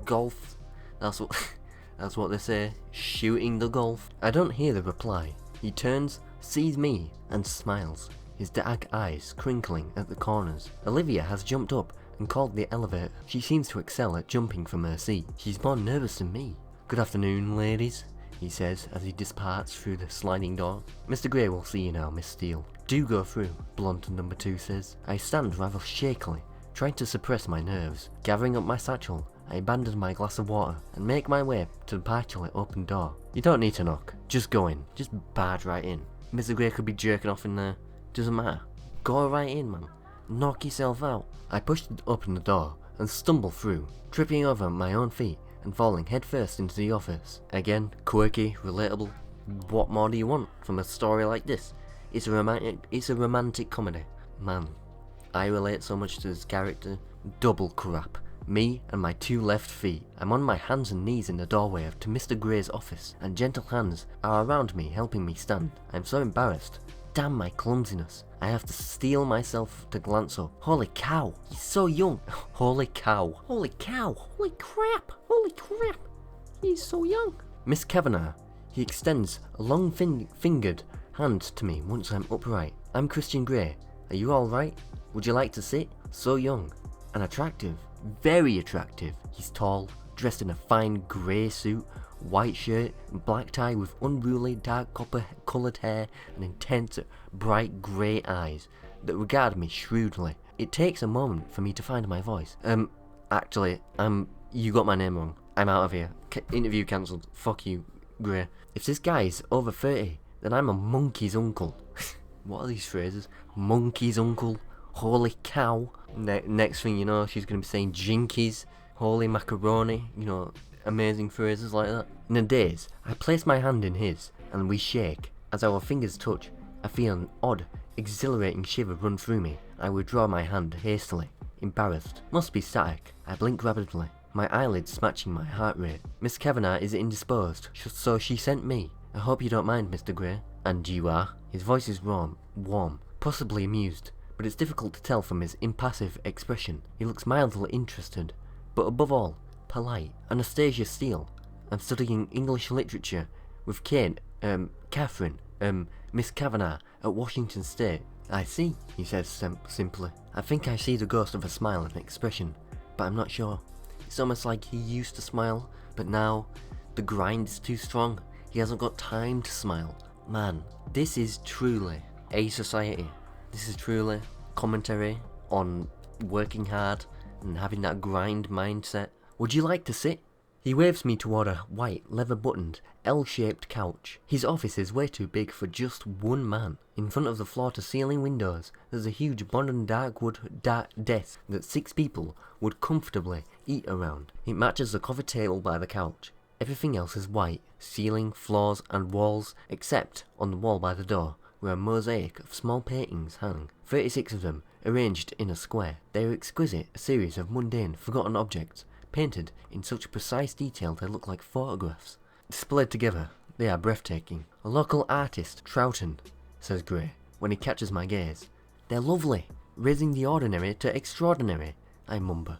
golf." That's what they say. Shooting the golf. I don't hear the reply. He turns, sees me, and smiles. his dark eyes crinkling at the corners. Olivia has jumped up and called the elevator. She seems to excel at jumping from her seat. She's more nervous than me. "Good afternoon, ladies," he says as he departs through the sliding door. "Mr. Grey will see you now, Miss Steele." "Do go through," blonde number 2 says. I stand rather shakily, trying to suppress my nerves. Gathering up my satchel, I abandon my glass of water and make my way to the partially open door. "You don't need to knock. Just go in. Just barge right in. Mr. Grey could be jerking off in there. Doesn't matter. Go right in, man. Knock yourself out." I push open the door and stumble through, tripping over my own feet and falling headfirst into the office. Again, quirky, relatable. What more do you want from a story like this? It's a romantic comedy. Man, I relate so much to this character. Double crap. Me and my 2 left feet. I'm on my hands and knees in the doorway to Mr. Grey's office, and gentle hands are around me helping me stand. I'm so embarrassed. Damn my clumsiness. I have to steel myself to glance up. Holy cow, he's so young. Holy cow. Holy cow. Holy crap. Holy crap. He's so young. Miss Kavanagh. He extends a long fingered hand to me once I'm upright. "I'm Christian Grey. Are you alright? Would you like to sit?" So young and attractive. Very attractive. He's tall, dressed in a fine grey suit, white shirt and black tie with unruly dark copper coloured hair and intense bright grey eyes that regard me shrewdly. It takes a moment for me to find my voice. Actually, you got my name wrong. I'm out of here. Interview cancelled. Fuck you, Grey. If this guy's over 30, then I'm a monkey's uncle." What are these phrases? Monkey's uncle. Holy cow. Next thing you know, she's going to be saying jinkies. Holy macaroni. You know, amazing phrases like that. In a daze, I place my hand in his, and we shake. As our fingers touch, I feel an odd, exhilarating shiver run through me. I withdraw my hand hastily, embarrassed. Must be static. I blink rapidly, my eyelids matching my heart rate. Miss Kavanagh is indisposed, so she sent me. "I hope you don't mind, Mr. Grey." "And you are?" His voice is warm, possibly amused, but it's difficult to tell from his impassive expression. He looks mildly interested, but above all, polite. "Anastasia Steele. I'm studying English literature with Catherine, Miss Kavanagh at Washington State." "I see," he says simply. I think I see the ghost of a smile and expression, but I'm not sure. It's almost like he used to smile, but now the grind is too strong. He hasn't got time to smile. Man, this is truly a society. This is truly commentary on working hard and having that grind mindset. "Would you like to sit?" He waves me toward a white, leather-buttoned, L-shaped couch. His office is way too big for just one man. In front of the floor-to-ceiling windows, there's a huge modern dark wood desk that 6 people would comfortably eat around. It matches the coffee table by the couch. Everything else is white, ceiling, floors, and walls, except on the wall by the door, where a mosaic of small paintings hang. 36 of them, arranged in a square. They are exquisite, a series of mundane, forgotten objects, painted in such precise detail they look like photographs. Displayed together, they are breathtaking. "A local artist, Troughton," says Grey, when he catches my gaze. "They're lovely, raising the ordinary to extraordinary," I mumble,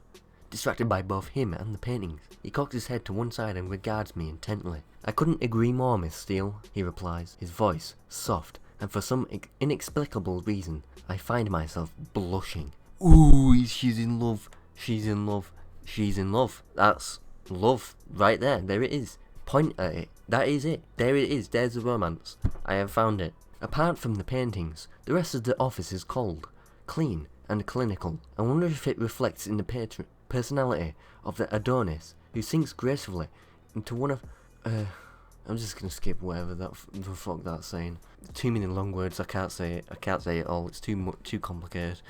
distracted by both him and the paintings. He cocks his head to one side and regards me intently. "I couldn't agree more, Miss Steele," he replies, his voice soft, and for some inexplicable reason, I find myself blushing. "Ooh, she's in love, she's in love, she's in love." That's love, right there, there it is. Point at it, that is it, there it is, there's the romance. I have found it. Apart from the paintings, the rest of the office is cold, clean, and clinical. I wonder if it reflects in the personality of the Adonis, who sinks gracefully into one of... I'm just gonna skip whatever the fuck that's saying. Too many long words, I can't say it all, it's too complicated.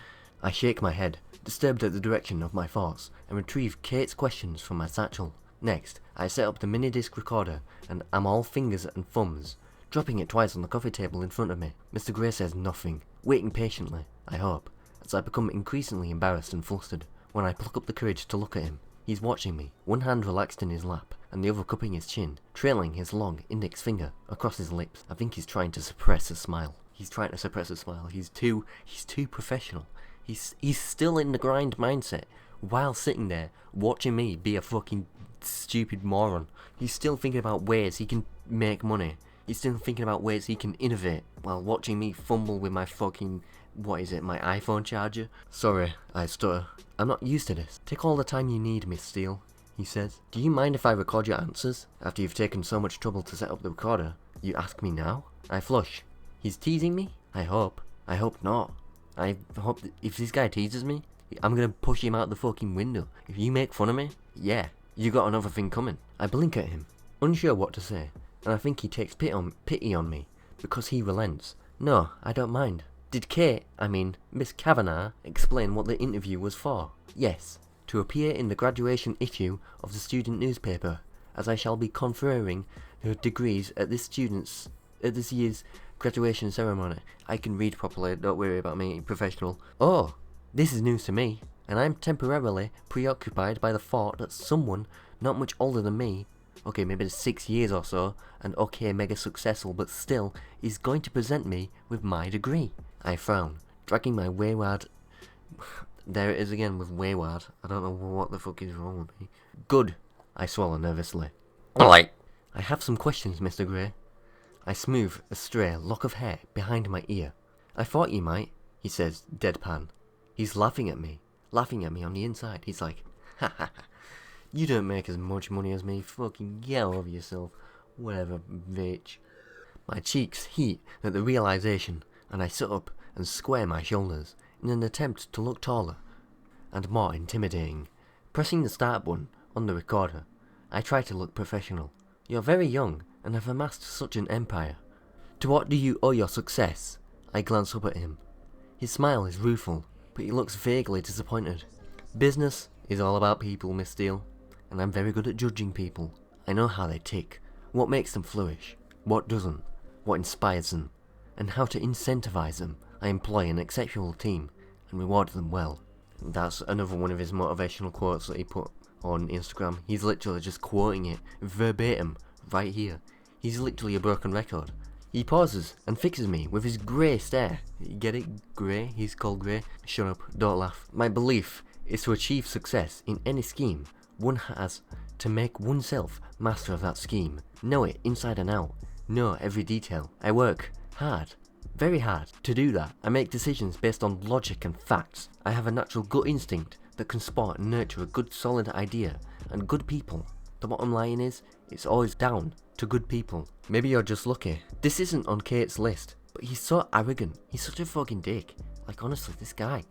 I shake my head, disturbed at the direction of my thoughts, and retrieve Kate's questions from my satchel. Next, I set up the mini-disc recorder, and am all fingers and thumbs, dropping it twice on the coffee table in front of me. Mr. Grey says nothing, waiting patiently, I hope, as I become increasingly embarrassed and flustered. When I pluck up the courage to look at him, he's watching me, one hand relaxed in his lap, and the other cupping his chin, trailing his long index finger across his lips. I think he's trying to suppress a smile. He's too professional. He's still in the grind mindset, while sitting there, watching me be a fucking stupid moron. He's still thinking about ways he can make money. He's still thinking about ways he can innovate while watching me fumble with my fucking, what is it, my iPhone charger? Sorry, I stutter. I'm not used to this. Take all the time you need, Miss Steele, he says. Do you mind if I record your answers? After you've taken so much trouble to set up the recorder, you ask me now? I flush. He's teasing me? I hope. I hope not. I hope that if this guy teases me, I'm gonna push him out the fucking window. If you make fun of me, yeah, you got another thing coming. I blink at him, unsure what to say, and I think he takes pity on me, because he relents. No, I don't mind. Did Miss Kavanagh, explain what the interview was for? Yes, to appear in the graduation issue of the student newspaper, as I shall be conferring her degrees at this year's graduation ceremony. I can read properly, don't worry about me, professional. Oh, this is news to me, and I'm temporarily preoccupied by the thought that someone not much older than me, okay, maybe 6 years or so, and okay, mega successful, but still, is going to present me with my degree. I frown, dragging my wayward... There it is again with wayward. I don't know what the fuck is wrong with me. Good, I swallow nervously. Alright. I have some questions, Mr. Grey. I smooth a stray lock of hair behind my ear. I thought you might, he says, deadpan. He's laughing at me on the inside. He's like, ha ha ha, you don't make as much money as me, fucking get over yourself, whatever, bitch. My cheeks heat at the realization, and I sit up and square my shoulders in an attempt to look taller and more intimidating. Pressing the start button on the recorder, I try to look professional. You're very young and have amassed such an empire. To what do you owe your success? I glance up at him. His smile is rueful, but he looks vaguely disappointed. Business is all about people, Miss Steele, and I'm very good at judging people. I know how they tick, what makes them flourish, what doesn't, what inspires them, and how to incentivize them. I employ an exceptional team and reward them well. That's another one of his motivational quotes that he put on Instagram. He's literally just quoting it verbatim right here. He's literally a broken record. He pauses and fixes me with his grey stare. You get it? Grey? He's called Grey? Shut up, don't laugh. My belief is to achieve success in any scheme, one has to make oneself master of that scheme. Know it inside and out. Know every detail. I work hard, very hard, to do that. I make decisions based on logic and facts. I have a natural gut instinct that can spot and nurture a good solid idea and good people. The bottom line is, it's always down to good people. Maybe you're just lucky. This isn't on Kate's list, but he's so arrogant. He's such a fucking dick. Like honestly, this guy.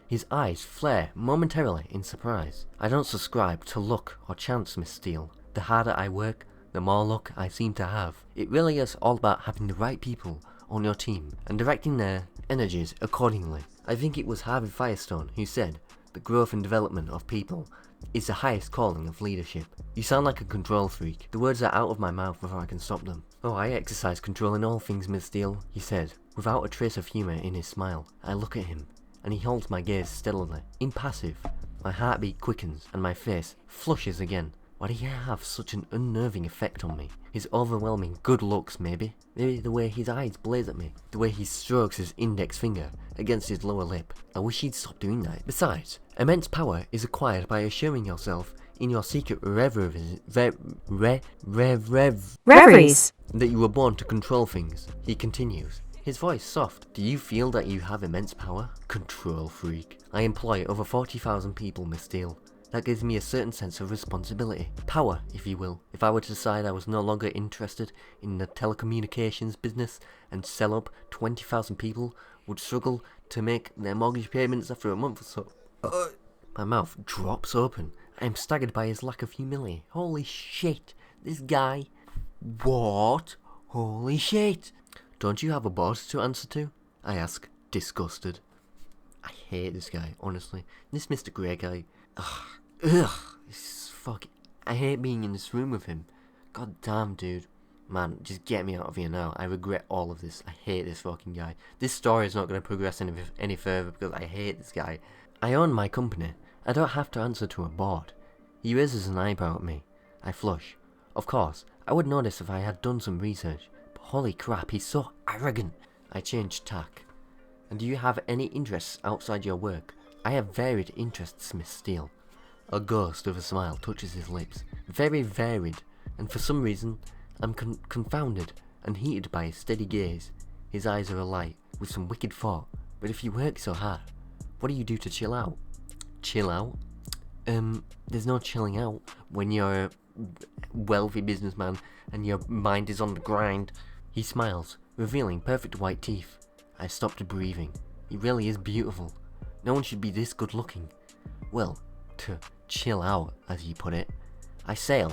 His eyes flare momentarily in surprise. I don't subscribe to luck or chance, Miss Steele. The harder I work, the more luck I seem to have. It really is all about having the right people on your team and directing their energies accordingly. I think it was Harvey Firestone who said, the growth and development of people is the highest calling of leadership. You sound like a control freak. The words are out of my mouth before I can stop them. Oh, I exercise control in all things, Miss Steele, he said, without a trace of humour in his smile. I look at him, and he holds my gaze steadily, impassive. My heartbeat quickens, and my face flushes again. Why did he have such an unnerving effect on me? His overwhelming good looks, maybe? Maybe the way his eyes blaze at me. The way he strokes his index finger against his lower lip. I wish he'd stop doing that. Besides, immense power is acquired by assuring yourself in your secret reveries that you were born to control things. He continues, his voice soft. Do you feel that you have immense power? Control freak. I employ over 40,000 people, Miss Steele. That gives me a certain sense of responsibility. Power, if you will. If I were to decide I was no longer interested in the telecommunications business and sell up, 20,000 people would struggle to make their mortgage payments after a month or so. My mouth drops open. I am staggered by his lack of humility. Holy shit. This guy. What? Holy shit. Don't you have a boss to answer to? I ask, disgusted. I hate this guy, honestly. This Mr. Grey guy. I hate being in this room with him. God damn, dude. Man, just get me out of here now. I regret all of this. I hate this fucking guy. This story is not going to progress any further because I hate this guy. I own my company. I don't have to answer to a board. He raises an eyebrow at me. I flush. Of course, I would notice if I had done some research. But holy crap, he's so arrogant. I change tack. And do you have any interests outside your work? I have varied interests, Miss Steele. A ghost of a smile touches his lips. Very varied. and for some reason, I'm confounded and heated by his steady gaze. His eyes are alight with some wicked thought. But if you work so hard, what do you do to chill out? Chill out? There's no chilling out when you're a wealthy businessman and your mind is on the grind. He smiles, revealing perfect white teeth. I stopped breathing. He really is beautiful. No one should be this good looking. Well, to chill out, as you put it. I sail.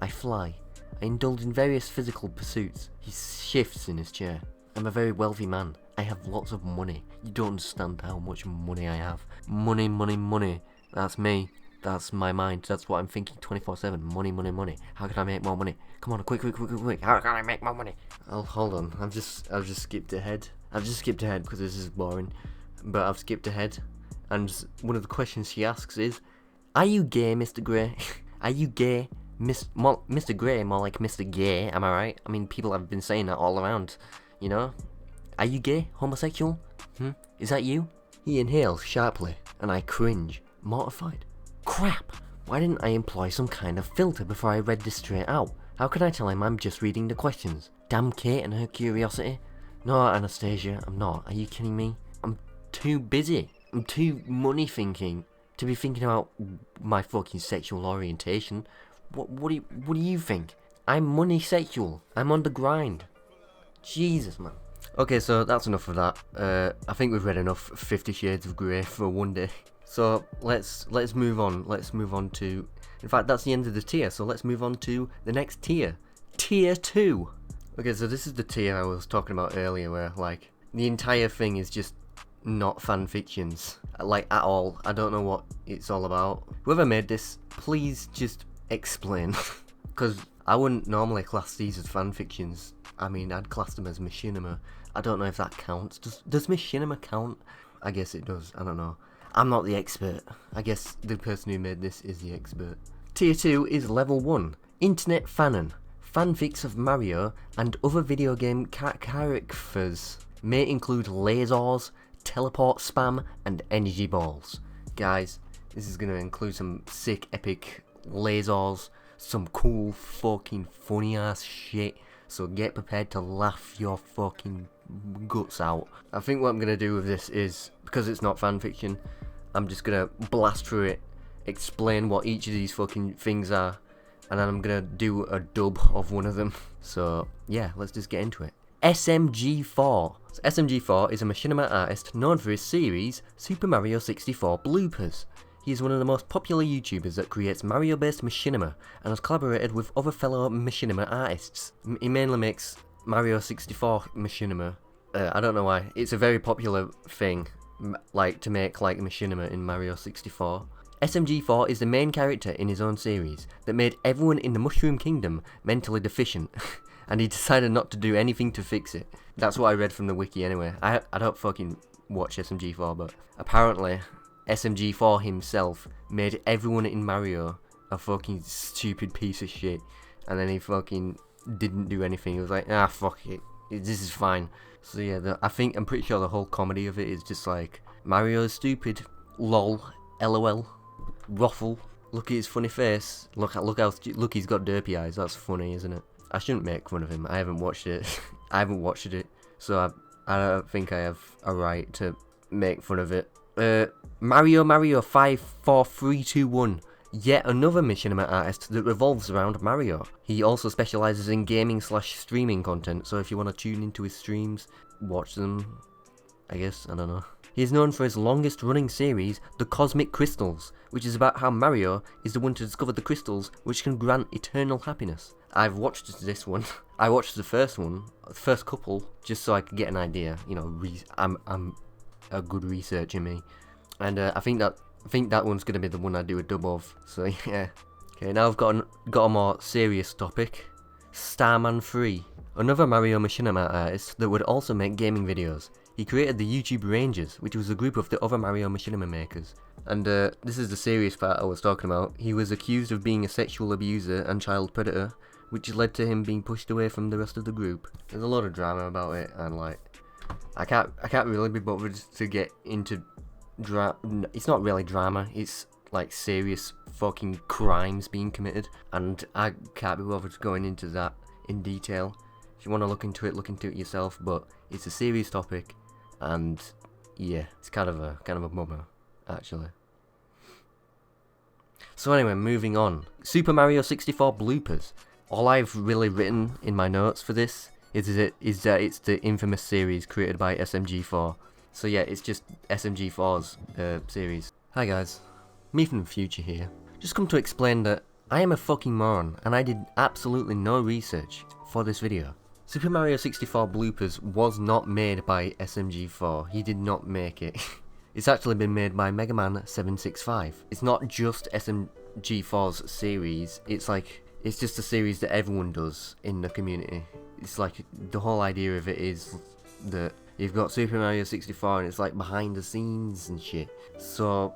I fly. I indulge in various physical pursuits. He shifts in his chair. I'm a very wealthy man. I have lots of money. You don't understand how much money I have. Money, money, money. That's me. That's my mind. That's what I'm thinking 24/7. Money, money, money. How can I make more money? Come on, quick. How can I make more money? Oh, hold on. I've just skipped ahead. Because this is boring. But I've skipped ahead. And one of the questions she asks is, are you gay, Mr. Grey? Are you gay? Mr. Grey, more like Mr. Gay, am I right? I mean, people have been saying that all around, you know? Are you gay? Homosexual? Is that you? He inhales sharply, and I cringe, mortified. Crap! Why didn't I employ some kind of filter before I read this straight out? How can I tell him I'm just reading the questions? Damn Kate and her curiosity. No, Anastasia, I'm not. Are you kidding me? I'm too busy. I'm too money thinking to be thinking about my fucking sexual orientation. What do you think? I'm money sexual. I'm on the grind. Jesus, man. Okay, so that's enough of that. I think we've read enough 50 Shades of Grey for one day. So let's move on. Let's move on to... In fact, that's the end of the tier, so let's move on to the next tier. Tier 2. Okay, so this is the tier I was talking about earlier, where, like, the entire thing is just not fan fictions. Like, at all. I don't know what it's all about. Whoever made this, please just explain. Because I wouldn't normally class these as fan fictions. I mean, I'd class them as machinima. I don't know if that counts. Does machinima count? I guess it does. I don't know. I'm not the expert. I guess the person who made this is the expert. Tier 2 is level 1. Internet fanon. Fanfics of Mario and other video game characters. May include lasers, teleport spam, and energy balls. Guys, this is going to include some sick, epic lasers, some cool, fucking, funny ass shit. So get prepared to laugh your fucking guts out. I think what I'm going to do with this is, because it's not fanfiction, I'm just going to blast through it, explain what each of these fucking things are, and then I'm going to do a dub of one of them. So yeah, let's just get into it. SMG4. So SMG4 is a machinima artist known for his series Super Mario 64 bloopers. He is one of the most popular YouTubers that creates Mario-based machinima and has collaborated with other fellow machinima artists. He mainly makes Mario 64 machinima. I don't know why. It's a very popular thing, like, to make, like, machinima in Mario 64. SMG4 is the main character in his own series that made everyone in the Mushroom Kingdom mentally deficient, and he decided not to do anything to fix it. That's what I read from the wiki anyway. I don't fucking watch SMG4, but apparently SMG4 himself made everyone in Mario a fucking stupid piece of shit, and then he fucking didn't do anything. He was like, ah, fuck it, this is fine. So yeah, I'm pretty sure the whole comedy of it is just like, Mario is stupid, lol, lol, ruffle, look at his funny face, look he's got derpy eyes, that's funny, isn't it? I shouldn't make fun of him, I haven't watched it, so I don't think I have a right to make fun of it. Mario 54321. Yet another machinima artist that revolves around Mario. He also specialises in gaming/streaming content, so if you want to tune into his streams, watch them, I guess, I don't know. He is known for his longest running series, The Cosmic Crystals, which is about how Mario is the one to discover the crystals which can grant eternal happiness. I've watched this one. I watched the first couple, just so I could get an idea, you know, I'm a good researcher, me. And I think that one's gonna be the one I do a dub of. So yeah. Okay, now I've got a more serious topic. Starman 3, another Mario machinima artist that would also make gaming videos. He created the YouTube Rangers, which was a group of the other Mario machinima makers. And this is the serious part I was talking about. He was accused of being a sexual abuser and child predator, which led to him being pushed away from the rest of the group. There's a lot of drama about it, and like, I can't really be bothered to get into it's not really drama, it's like serious fucking crimes being committed, and I can't be bothered going into that in detail. If you want to look into it yourself, but it's a serious topic, and yeah, it's kind of a bummer, actually. So anyway, moving on. Super Mario 64 bloopers. All I've really written in my notes for this is that it's the infamous series created by SMG4. So yeah, it's just SMG4's series. Hi guys, me from the future here. Just come to explain that I am a fucking moron and I did absolutely no research for this video. Super Mario 64 bloopers was not made by SMG4. He did not make it. It's actually been made by Mega Man 765. It's not just SMG4's series, it's just a series that everyone does in the community. It's like, the whole idea of it is that you've got Super Mario 64 and it's like behind the scenes and shit. So,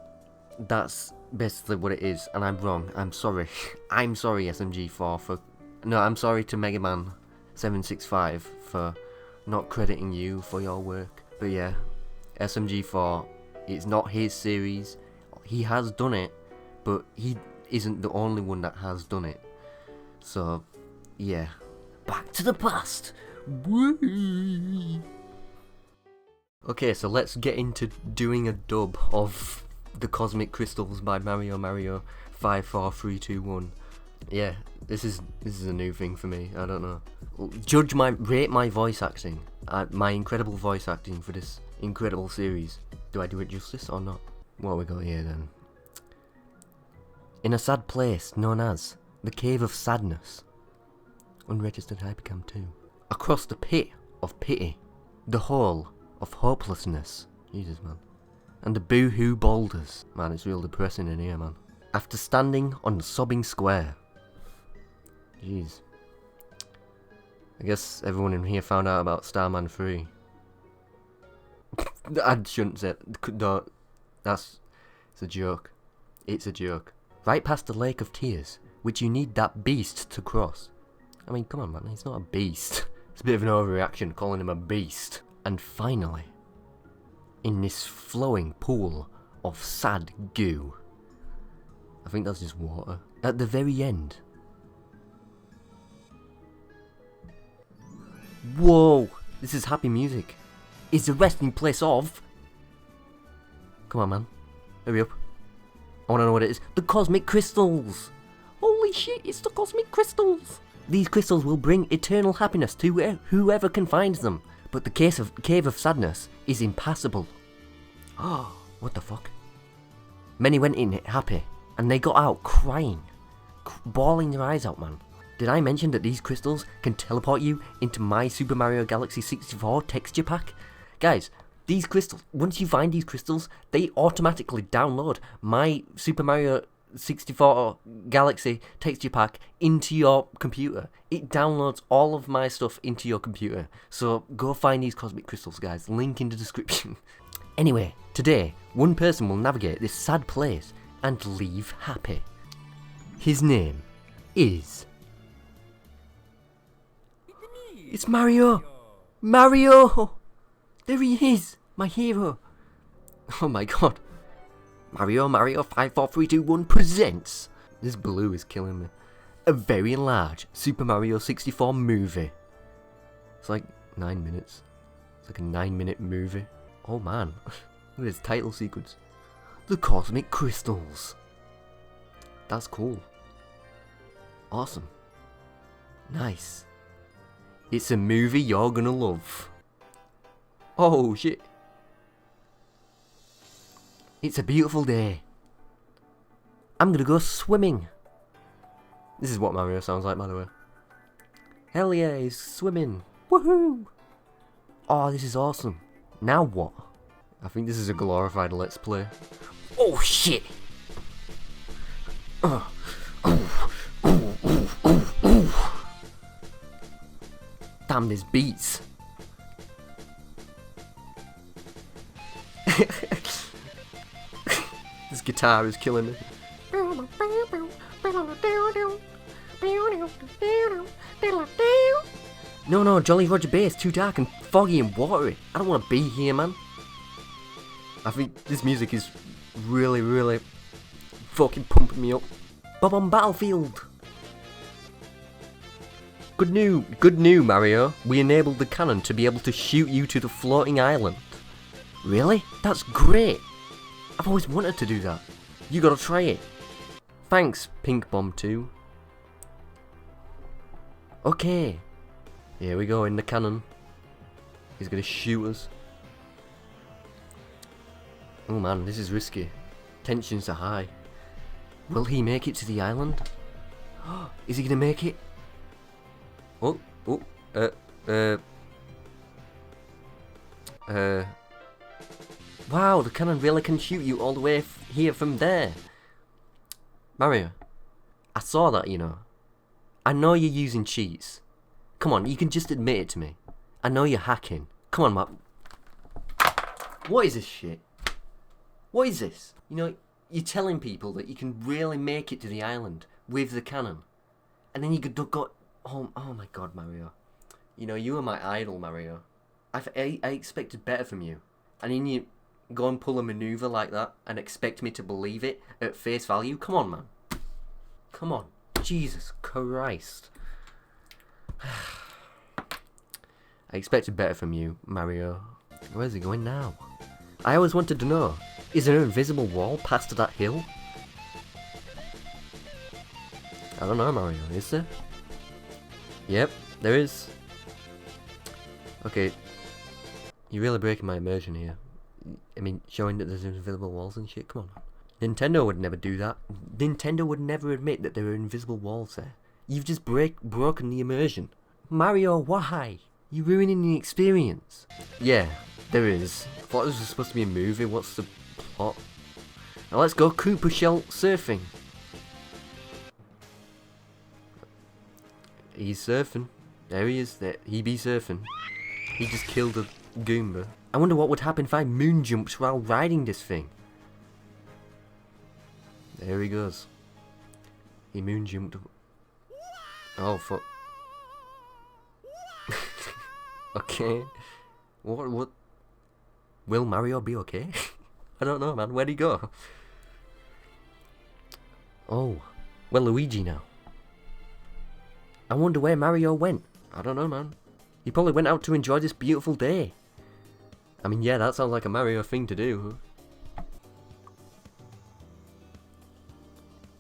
that's basically what it is, and I'm wrong. I'm sorry. I'm sorry SMG4 for... No, I'm sorry to Mega Man 765 for not crediting you for your work. But yeah, SMG4, it's not his series. He has done it, but he isn't the only one that has done it. So, yeah. Back to the past! Whee! Okay, so let's get into doing a dub of the Cosmic Crystals by Mario 54321. Yeah, this is a new thing for me. I don't know. Rate my voice acting, my incredible voice acting for this incredible series. Do I do it justice or not? What we got here then? In a sad place known as the Cave of Sadness. Unregistered Hypercam 2. Across the pit of pity, the hole of hopelessness. Jesus, man. And the boo-hoo boulders. Man, it's real depressing in here, man. After standing on the sobbing square. Jeez. I guess everyone in here found out about Starman 3. I shouldn't say it. No, it's a joke. It's a joke. Right past the Lake of Tears, which you need that beast to cross. I mean, come on, man, he's not a beast. It's a bit of an overreaction calling him a beast. And finally, in this flowing pool of sad goo, I think that's just water, at the very end. Whoa, this is happy music. Is the resting place of... Come on, man, hurry up. I want to know what it is. The Cosmic Crystals! Holy shit, it's the Cosmic Crystals! These crystals will bring eternal happiness to whoever can find them, but the Cave of Sadness is impassable. Oh, what the fuck? Many went in it happy, and they got out crying, bawling their eyes out, man. Did I mention that these crystals can teleport you into my Super Mario Galaxy 64 texture pack? Guys, these crystals, once you find these crystals, they automatically download my Super Mario 64 Galaxy texture pack into your computer. It downloads all of my stuff into your computer. So go find these Cosmic Crystals, guys. Link in the description. Anyway, today, one person will navigate this sad place and leave happy. His name is... It's Mario! Mario! There he is! My hero! Oh my god. Mario 54321 presents... This blue is killing me. A very large Super Mario 64 movie. It's like 9 minutes. It's like a 9-minute movie. Oh man. Look at this title sequence. The Cosmic Crystals. That's cool. Awesome. Nice. It's a movie you're gonna love. Oh shit. It's a beautiful day. I'm gonna go swimming. This is what Mario sounds like, by the way. Hell yeah, he's swimming. Woohoo! Oh, this is awesome. Now what? I think this is a glorified Let's Play. Oh shit! Damn, this beats. This guitar is killing me. No, Jolly Roger Bay is too dark and foggy and watery. I don't want to be here, man. I think this music is really fucking pumping me up. Bob on Battlefield. Good news, Mario. We enabled the cannon to be able to shoot you to the floating island. Really? That's great. I've always wanted to do that. You gotta try it. Thanks, Pink Bomb 2. Okay. Here we go in the cannon. He's gonna shoot us. Oh man, this is risky. Tensions are high. Will he make it to the island? Is he gonna make it? Wow, the cannon really can shoot you all the way here from there. Mario, I saw that, you know. I know you're using cheats. Come on, you can just admit it to me. I know you're hacking. Come on, Matt. What is this shit? What is this? You know, you're telling people that you can really make it to the island with the cannon. And then you could go... Oh my god, Mario. You know, you are my idol, Mario. I expected better from you. And then you go and pull a maneuver like that and expect me to believe it at face value? Come on, man. Come on. Jesus Christ. I expected better from you, Mario. Where's he going now? I always wanted to know. Is there an invisible wall past that hill? I don't know, Mario. Is there? Yep, there is. Okay. You're really breaking my immersion here. I mean, showing that there's invisible walls and shit. Come on. Nintendo would never do that. Nintendo would never admit that there are invisible walls there. You've just broken the immersion. Mario, why? You're ruining the experience. Yeah, there is. I thought this was supposed to be a movie. What's the plot? Now let's go Cooper Shell surfing. He's surfing. There he is. There. He be surfing. He just killed a Goomba. I wonder what would happen if I moon jumped while riding this thing. There he goes. He moon jumped. Oh fuck. Okay. What? Will Mario be okay? I don't know, man. Where'd he go? Oh. Well, Luigi now. I wonder where Mario went. I don't know, man. He probably went out to enjoy this beautiful day. I mean, yeah, that sounds like a Mario thing to do.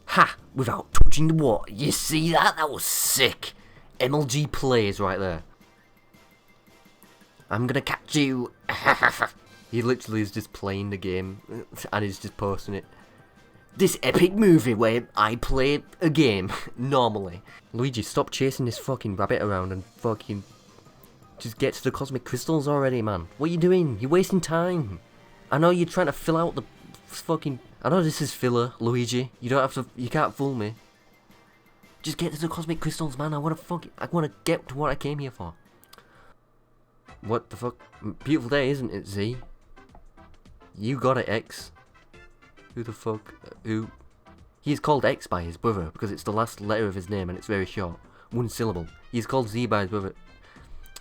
Ha! Without touching the water. You see that? That was sick. MLG plays right there. I'm gonna catch you. He literally is just playing the game and he's just posting it. This epic movie where I play a game normally. Luigi, stop chasing this fucking rabbit around and fucking just get to the cosmic crystals already, man. What are you doing? You're wasting time. I know you're trying to fill out the fucking... I know this is filler, Luigi. You don't have to... You can't fool me. Just get to the cosmic crystals, man. I wanna get to what I came here for. What the fuck? Beautiful day, isn't it, Z? You got it, X. Who the fuck? Who? He's called X by his brother because it's the last letter of his name and it's very short. One syllable. He's called Z by his brother.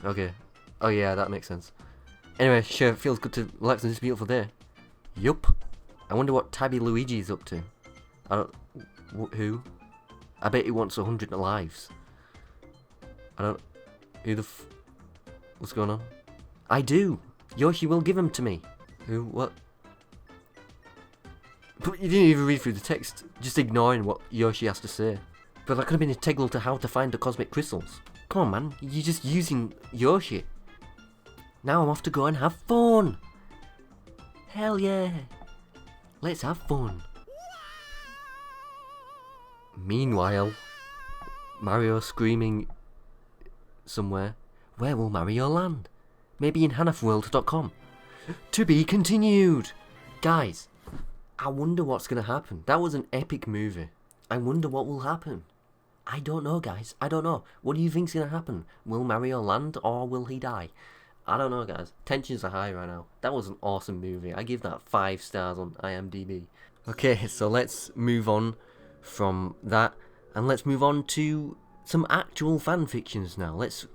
Okay. Oh yeah, that makes sense. Anyway, sure, it feels good to relax on this beautiful day. Yup. I wonder what Tabby Luigi's up to. I don't... Who? I bet he wants 100 lives. I don't... Who the f... What's going on? I do! Yoshi will give them to me. Who? What? But you didn't even read through the text, just ignoring what Yoshi has to say. But that could have been integral to how to find the cosmic crystals. Come on, man, you're just using Yoshi. Now I'm off to go and have fun! Hell yeah! Let's have fun. Meanwhile, Mario screaming somewhere. Where will Mario land? Maybe in hanafworld.com. To be continued! Guys, I wonder what's going to happen. That was an epic movie. I wonder what will happen. I don't know, guys. I don't know. What do you think's going to happen? Will Mario land or will he die? I don't know, guys. Tensions are high right now. That was an awesome movie. I give that 5 stars on IMDb. Okay, so let's move on from that. And let's move on to some actual fan fictions now. Let's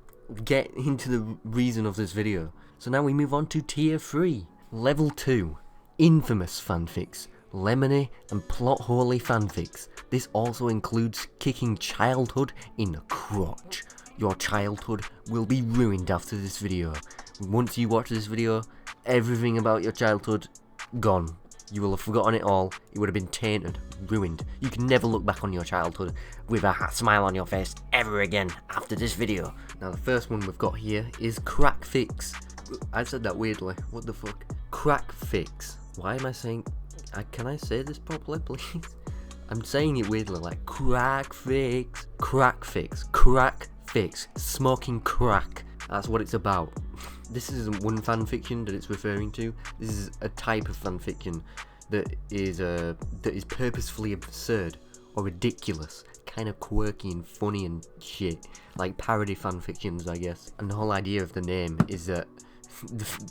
get into the reason of this video. So now we move on to tier 3. Level 2. Infamous fanfics. lemony, and plot-holy fanfics. This also includes kicking childhood in the crotch. Your childhood will be ruined after this video. Once you watch this video, everything about your childhood, gone. You will have forgotten it all. It would have been tainted, ruined. You can never look back on your childhood with a smile on your face ever again after this video. Now the first one we've got here is Crack Fics. I said that weirdly. What the fuck? Crack Fics. Why am I saying... can I say this properly, please? I'm saying it weirdly, like Crack Fics. Crack Fics. Crack Fics. Smoking crack. That's what it's about. This isn't one fanfiction that it's referring to. This is a type of fanfiction that is purposefully absurd or ridiculous, kind of quirky and funny and shit, like parody fanfictions, I guess. And the whole idea of the name is that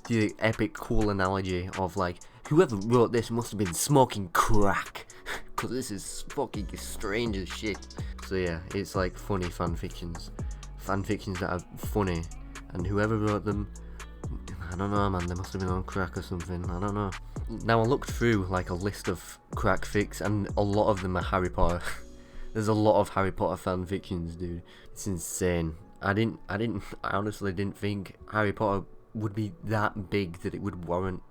the epic cool analogy of like, whoever wrote this must have been smoking crack, because this is fucking strange as shit. So yeah, it's like funny fanfictions that are funny, and whoever wrote them, I don't know, man, they must have been on crack or something, I don't know. Now I looked through like a list of crack fics, and a lot of them are Harry Potter. There's a lot of Harry Potter fanfictions, dude. It's insane. I honestly didn't think Harry Potter would be that big that it would warrant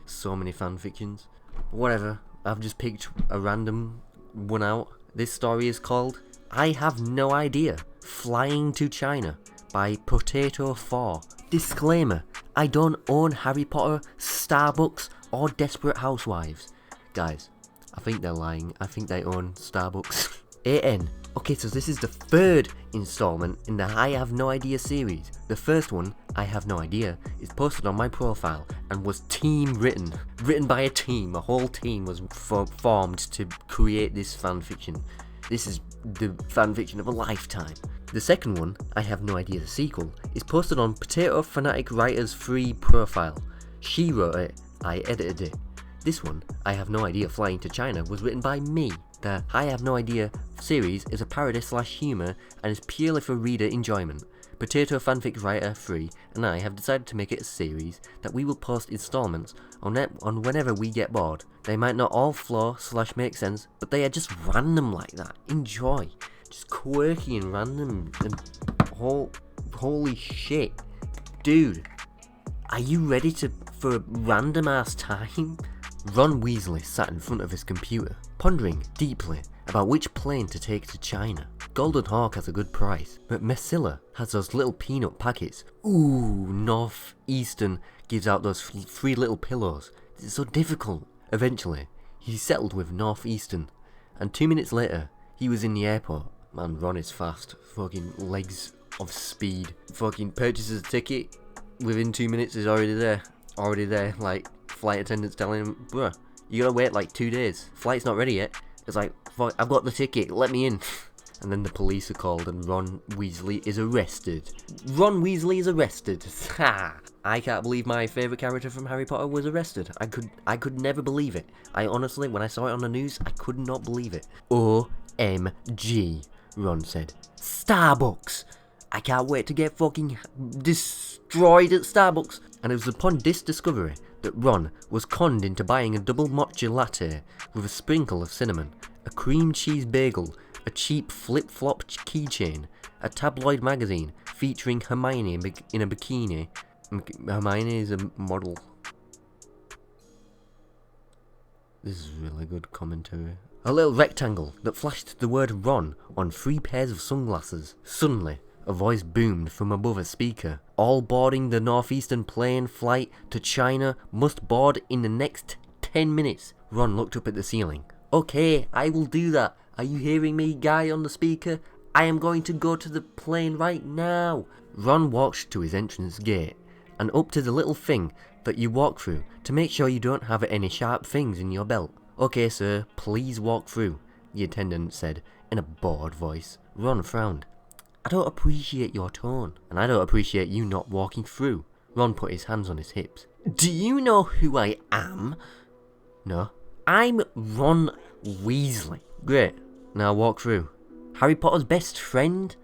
so many fanfictions. Whatever, I've just picked a random one out. This story is called I Have No Idea, Flying to China by Potato4. Disclaimer, I don't own Harry Potter, Starbucks, or Desperate Housewives. Guys, I think they're lying. I think they own Starbucks. AN. Okay, so this is the third installment in the I Have No Idea series. The first one, I Have No Idea, is posted on my profile and was team written. Written by a team. A whole team was formed to create this fanfiction. This is the fanfiction of a lifetime. The second one, I Have No Idea the sequel, is posted on Potato Fanatic Writer's free profile. She wrote it, I edited it. This one, I Have No Idea Flying to China, was written by me. The I Have No Idea series is a parody / humour and is purely for reader enjoyment. Potato Fanfic Writer Free and I have decided to make it a series that we will post installments on whenever we get bored. They might not all flow / make sense, but they are just random like that. Enjoy. Just quirky and random and holy shit. Dude, are you ready for a random ass time? Ron Weasley sat in front of his computer, pondering deeply about which plane to take to China. Golden Hawk has a good price, but Messilla has those little peanut packets. Ooh, Northeastern gives out those free little pillows. It's so difficult. Eventually, he settled with Northeastern, and 2 minutes later, he was in the airport. Man, Ron is fast. Fucking legs of speed. Fucking purchases a ticket. Within 2 minutes is already there. Already there. Like, flight attendants telling him, bruh, you gotta wait like 2 days. Flight's not ready yet. It's like, fuck, I've got the ticket, let me in. And then the police are called and Ron Weasley is arrested. Ron Weasley is arrested. Ha! I can't believe my favourite character from Harry Potter was arrested. I could never believe it. I honestly, when I saw it on the news, I could not believe it. OMG, Ron said. Starbucks! I can't wait to get fucking destroyed at Starbucks. And it was upon this discovery that Ron was conned into buying a double matcha latte with a sprinkle of cinnamon, a cream cheese bagel, a cheap flip-flop keychain, a tabloid magazine featuring Hermione in a bikini. Hermione is a model. This is really good commentary. A little rectangle that flashed the word Ron on 3 pairs of sunglasses. Suddenly, a voice boomed from above a speaker. All boarding the Northeastern plane flight to China must board in the next 10 minutes. Ron looked up at the ceiling. Okay, I will do that. Are you hearing me, guy on the speaker? I am going to go to the plane right now. Ron walked to his entrance gate and up to the little thing that you walk through to make sure you don't have any sharp things in your belt. Okay, sir, please walk through, the attendant said in a bored voice. Ron frowned. I don't appreciate your tone, and I don't appreciate you not walking through. Ron put his hands on his hips. Do you know who I am? No. I'm Ron Weasley. Great. Now walk through. Harry Potter's best friend?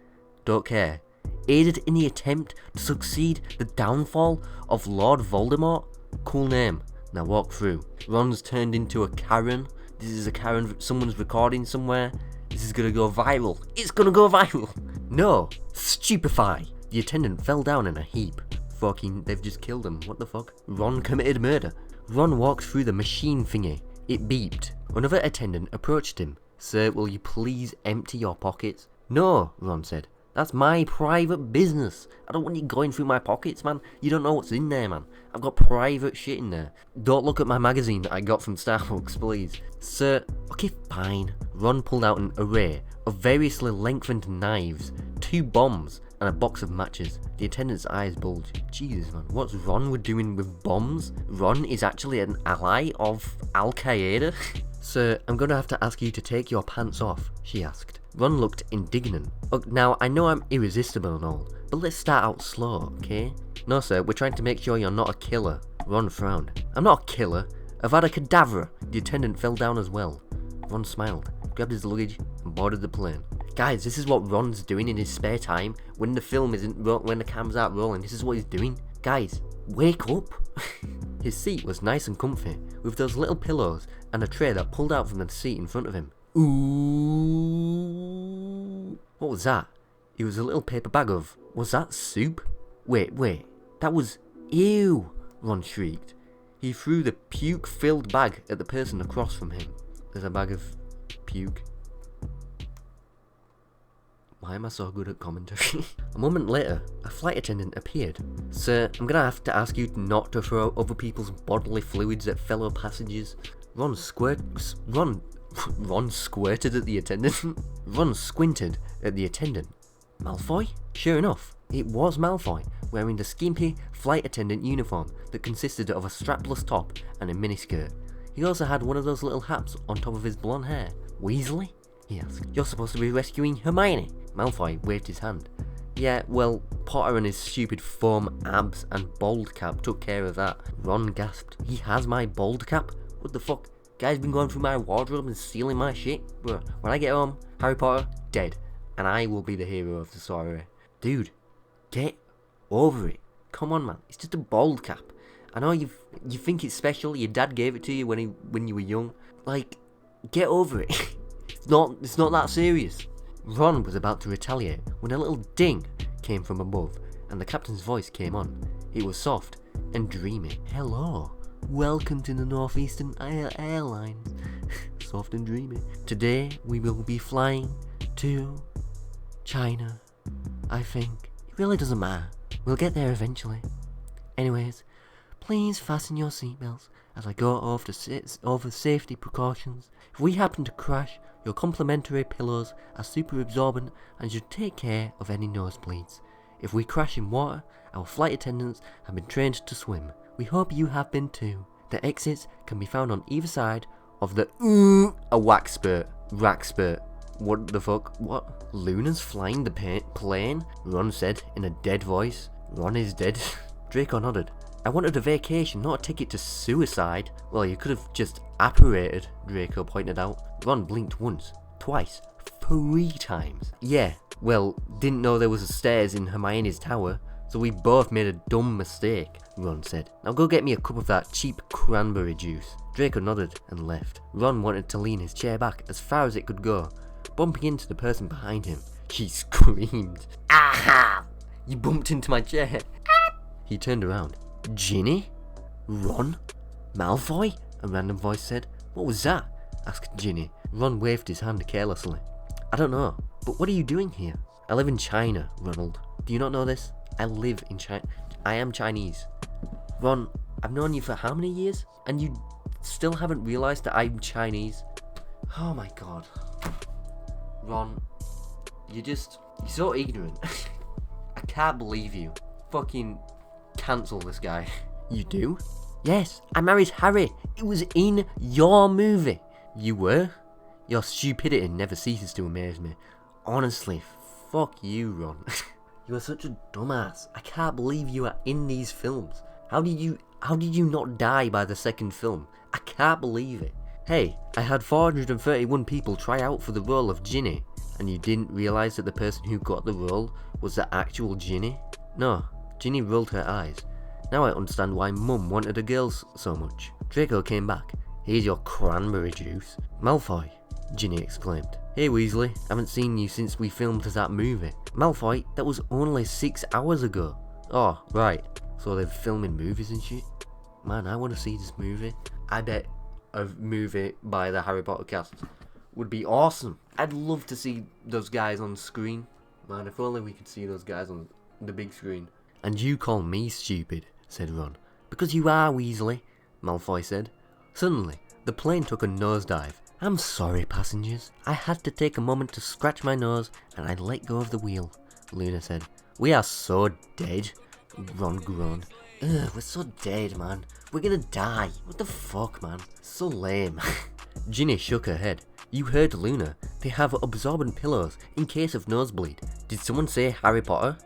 Don't care. Aided in the attempt to succeed the downfall of Lord Voldemort? Cool name. Now walk through. Ron's turned into a Karen This is a Karen, someone's recording somewhere. This is gonna go viral. It's gonna go viral. No, stupefy. The attendant fell down in a heap. Fucking, they've just killed him. What the fuck? Ron committed murder. Ron walked through the machine thingy. It beeped. Another attendant approached him. Sir, will you please empty your pockets? No, Ron said. That's my private business. I don't want you going through my pockets, man. You don't know what's in there, man. I've got private shit in there. Don't look at my magazine that I got from Starbucks, please. Sir, okay, fine. Ron pulled out an array of variously lengthened knives, 2 bombs, and a box of matches. The attendant's eyes bulged. Jesus, man, what's Ron doing with bombs? Ron is actually an ally of Al Qaeda? Sir, I'm gonna have to ask you to take your pants off, she asked. Ron looked indignant. Now, I know I'm irresistible and all, but let's start out slow, okay? No, sir, we're trying to make sure you're not a killer. Ron frowned. I'm not a killer. I've had a cadaver. The attendant fell down as well. Ron smiled, grabbed his luggage, and boarded the plane. Guys, this is what Ron's doing in his spare time when the film isn't, when the camera's aren't rolling. This is what he's doing. Guys, wake up. His seat was nice and comfy, with those little pillows and a tray that pulled out from the seat in front of him. Ooh. What was that? It was a little paper bag of... Was that soup? Wait. That was... Ew! Ron shrieked. He threw the puke-filled bag at the person across from him. There's a bag of puke. Why am I so good at commentary? A moment later, a flight attendant appeared. Sir, I'm gonna have to ask you not to throw other people's bodily fluids at fellow passengers. Ron squirted at the attendant. Ron squinted at the attendant. Malfoy? Sure enough, it was Malfoy, wearing the skimpy flight attendant uniform that consisted of a strapless top and a miniskirt. He also had one of those little hats on top of his blonde hair. Weasley? He asked. You're supposed to be rescuing Hermione. Malfoy waved his hand. Yeah, well, Potter and his stupid foam abs and bald cap took care of that. Ron gasped. He has my bald cap? What the fuck? Guy's been going through my wardrobe and stealing my shit? Bro, when I get home, Harry Potter, dead. And I will be the hero of the story. Dude, get over it. Come on, man. It's just a bald cap. I know you think it's special. Your dad gave it to you when you were young. Like, get over it. It's not that serious. Ron was about to retaliate when a little ding came from above, and the captain's voice came on. It was soft and dreamy. Hello. Welcome to the Northeastern Airlines. Soft and dreamy. Today we will be flying to China, I think. It really doesn't matter. We'll get there eventually. Anyways, please fasten your seatbelts as I go over safety precautions. If we happen to crash, your complimentary pillows are super absorbent and should take care of any nosebleeds. If we crash in water, our flight attendants have been trained to swim. We hope you have been too. The exits can be found on either side of the a wax spurt. Rack spurt. What the fuck? What? Luna's flying the plane? Ron said in a dead voice. Ron is dead. Draco nodded. I wanted a vacation, not a ticket to suicide. Well, you could have just apparated, Draco pointed out. Ron blinked once, twice, 3 times. Yeah, well, didn't know there was a stairs in Hermione's tower, so we both made a dumb mistake, Ron said. Now go get me a cup of that cheap cranberry juice. Draco nodded and left. Ron wanted to lean his chair back as far as it could go, bumping into the person behind him. She screamed. Aha! You bumped into my chair. He turned around. Ginny? Ron? Malfoy? A random voice said. What was that? Asked Ginny. Ron waved his hand carelessly. I don't know, but what are you doing here? I live in China, Ronald. Do you not know this? I live in China. I am Chinese. Ron, I've known you for how many years? And you still haven't realised that I'm Chinese? Oh my god. Ron, you're so ignorant. I can't believe you. Fucking cancel this guy. You do? Yes, I married Harry. It was in your movie. You were? Your stupidity never ceases to amaze me. Honestly, fuck you, Ron. You are such a dumbass. I can't believe you are in these films. How did you not die by the second film? I can't believe it. Hey, I had 431 people try out for the role of Ginny, and you didn't realise that the person who got the role was the actual Ginny? No, Ginny rolled her eyes. Now I understand why Mum wanted a girl so much. Draco came back, Here's your cranberry juice. Malfoy, Ginny exclaimed. Hey Weasley, haven't seen you since we filmed that movie. Malfoy, that was only 6 hours ago. Oh, right. So they're filming movies and shit? Man, I want to see this movie. I bet a movie by the Harry Potter cast would be awesome. I'd love to see those guys on screen. Man, if only we could see those guys on the big screen. And you call me stupid, said Ron. Because you are, Weasley, Malfoy said. Suddenly, the plane took a nosedive. I'm sorry, passengers. I had to take a moment to scratch my nose, and I let go of the wheel, Luna said. We are so dead, Ron groaned. Ugh, we're so dead, man. We're gonna die. What the fuck, man? So lame. Ginny shook her head. You heard Luna. They have absorbent pillows in case of nosebleed. Did someone say Harry Potter?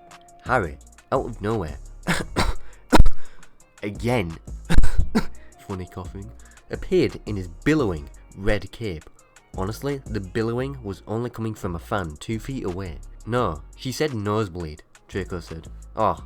Harry, out of nowhere. Again. Funny coughing. Appeared in his billowing red cape. Honestly, the billowing was only coming from a fan 2 feet away. No, she said nosebleed, Draco said. Oh,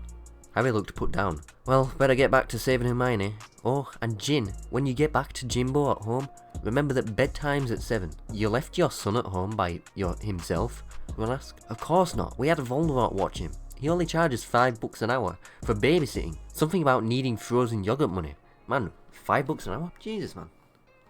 Harry looked put down. Well, better get back to saving Hermione. Oh, and Gin, when you get back to Jimbo at home, remember that bedtime's at 7. You left your son at home by himself? Ron asked. Of course not. We had Voldemort watch him. He only charges $5 an hour for babysitting. Something about needing frozen yogurt money. Man, $5 an hour? Jesus, man.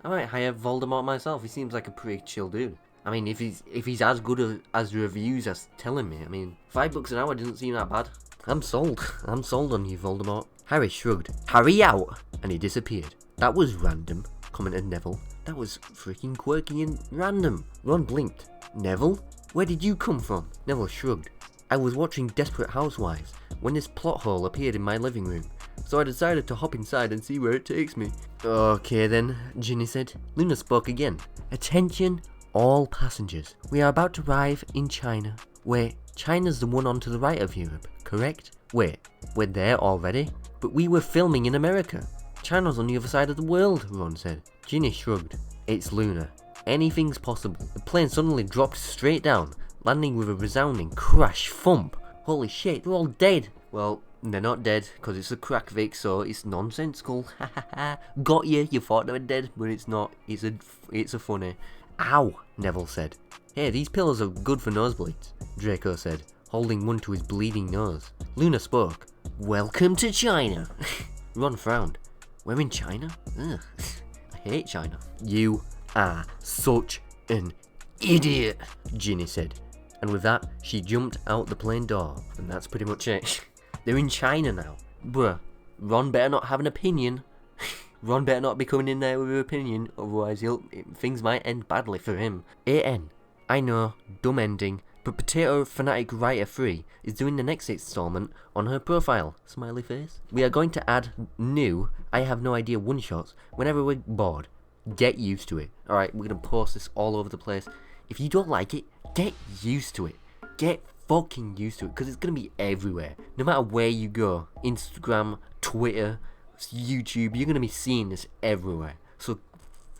I might hire Voldemort myself. He seems like a pretty chill dude. I mean, if he's as good as the reviews are telling me, I mean, $5 an hour doesn't seem that bad. I'm sold. I'm sold on you, Voldemort. Harry shrugged. Harry out! And he disappeared. That was random, commented Neville. That was freaking quirky and random. Ron blinked. Neville? Where did you come from? Neville shrugged. I was watching Desperate Housewives when this plot hole appeared in my living room, so I decided to hop inside and see where it takes me. Okay then, Ginny said. Luna spoke again. Attention, all passengers. We are about to arrive in China. Wait, China's the one on to the right of Europe, correct? Wait, we're there already? But we were filming in America. China's on the other side of the world, Ron said. Ginny shrugged. It's Luna. Anything's possible. The plane suddenly dropped straight down, landing with a resounding crash thump. Holy shit, they're all dead. Well, they're not dead, because it's a crack Vic, so it's nonsensical. Ha ha ha. Got you, you thought they were dead, but it's not. It's a funny. Ow, Neville said. Hey, these pillows are good for nosebleeds, Draco said, holding one to his bleeding nose. Luna spoke. Welcome to China. Ron frowned. We're in China? Ugh. I hate China. You are such an idiot, Ginny said. And with that, she jumped out the plane door. And that's pretty much it. They're in China now. Bruh, Ron better not have an opinion. Ron better not be coming in there with an opinion, otherwise things might end badly for him. AN. I know, dumb ending, but Potato Fanatic Writer 3 is doing the next installment on her profile. Smiley face. We are going to add new I have no idea one-shots whenever we're bored. Get used to it. Alright, we're going to post this all over the place. If you don't like it, get used to it. Get fucking used to it, because it's going to be everywhere. No matter where you go. Instagram, Twitter, YouTube, you're going to be seeing this everywhere. So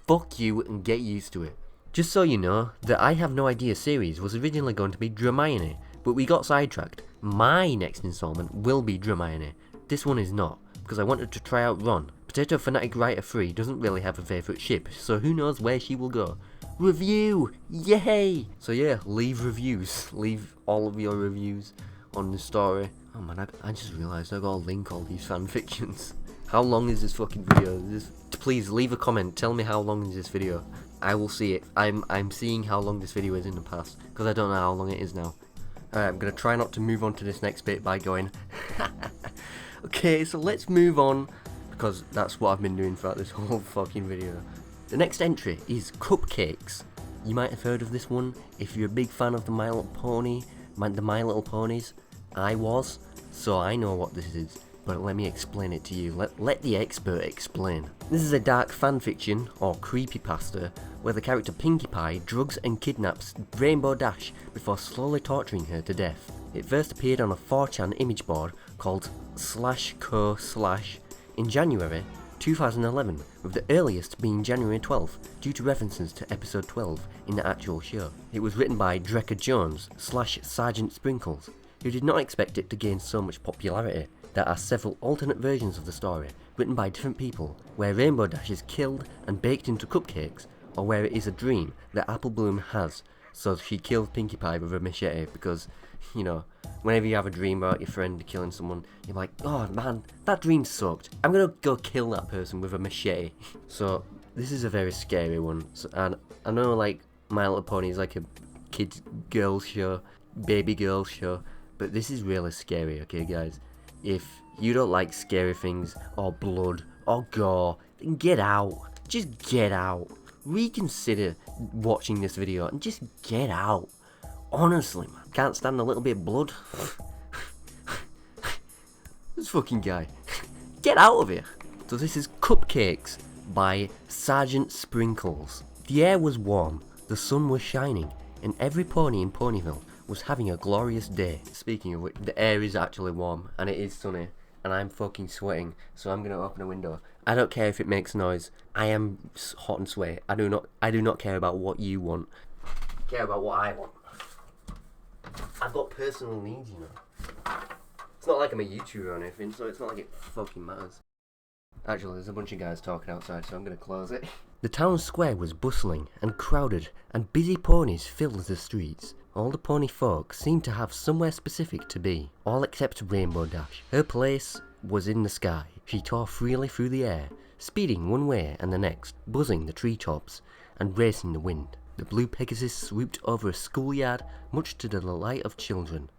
fuck you and get used to it. Just so you know, the I Have No Idea series was originally going to be Hermione, but we got sidetracked. My next installment will be Hermione. This one is not, because I wanted to try out Ron. Potato Fanatic Writer 3 doesn't really have a favourite ship, so who knows where she will go. Review! Yay! So yeah, leave reviews. Leave all of your reviews on the story. Oh man, I just realised I gotta link all these fanfictions. How long is this fucking video? Please leave a comment, tell me how long is this video. I will see it. I'm seeing how long this video is in the past, because I don't know how long it is now. Alright, I'm gonna try not to move on to this next bit by going okay, so let's move on, because that's what I've been doing throughout this whole fucking video. The next entry is Cupcakes. You might have heard of this one if you're a big fan of the My Little Ponies. I was, so I know what this is. But let me explain it to you. Let the expert explain. This is a dark fanfiction, or creepypasta, where the character Pinkie Pie drugs and kidnaps Rainbow Dash before slowly torturing her to death. It first appeared on a 4chan image board called /co/ in January 2011, with the earliest being January 12th, due to references to episode 12 in the actual show. It was written by Draco Jones /Sergeant Sprinkles, who did not expect it to gain so much popularity. there are several alternate versions of the story, written by different people, where Rainbow Dash is killed and baked into cupcakes, or where it is a dream that Apple Bloom has, so she kills Pinkie Pie with a machete because, you know, whenever you have a dream about your friend killing someone, you're like, oh man, that dream sucked. I'm gonna go kill that person with a machete. So, this is a very scary one, and I know like My Little Pony is like a kids girls show, baby girls show, but this is really scary, okay guys? If you don't like scary things, or blood, or gore, then get out. Just get out. Reconsider watching this video and just get out. Honestly, man. Can't stand a little bit of blood. This fucking guy. Get out of here. So this is Cupcakes by Sergeant Sprinkles. The air was warm, the sun was shining, and every pony in Ponyville was having a glorious day. Speaking of which, the air is actually warm, and it is sunny, and I'm fucking sweating, so I'm gonna open a window. I don't care if it makes noise. I am hot and sweaty. I do not care about what you want. I care about what I want. I've got personal needs, you know. It's not like I'm a YouTuber or anything, so it's not like it fucking matters. Actually, there's a bunch of guys talking outside, so I'm gonna close it. The town square was bustling and crowded, and busy ponies filled the streets. All the pony folk seemed to have somewhere specific to be, all except Rainbow Dash. Her place was in the sky. She tore freely through the air, speeding one way and the next, buzzing the treetops and racing the wind. The blue Pegasus swooped over a schoolyard, much to the delight of children,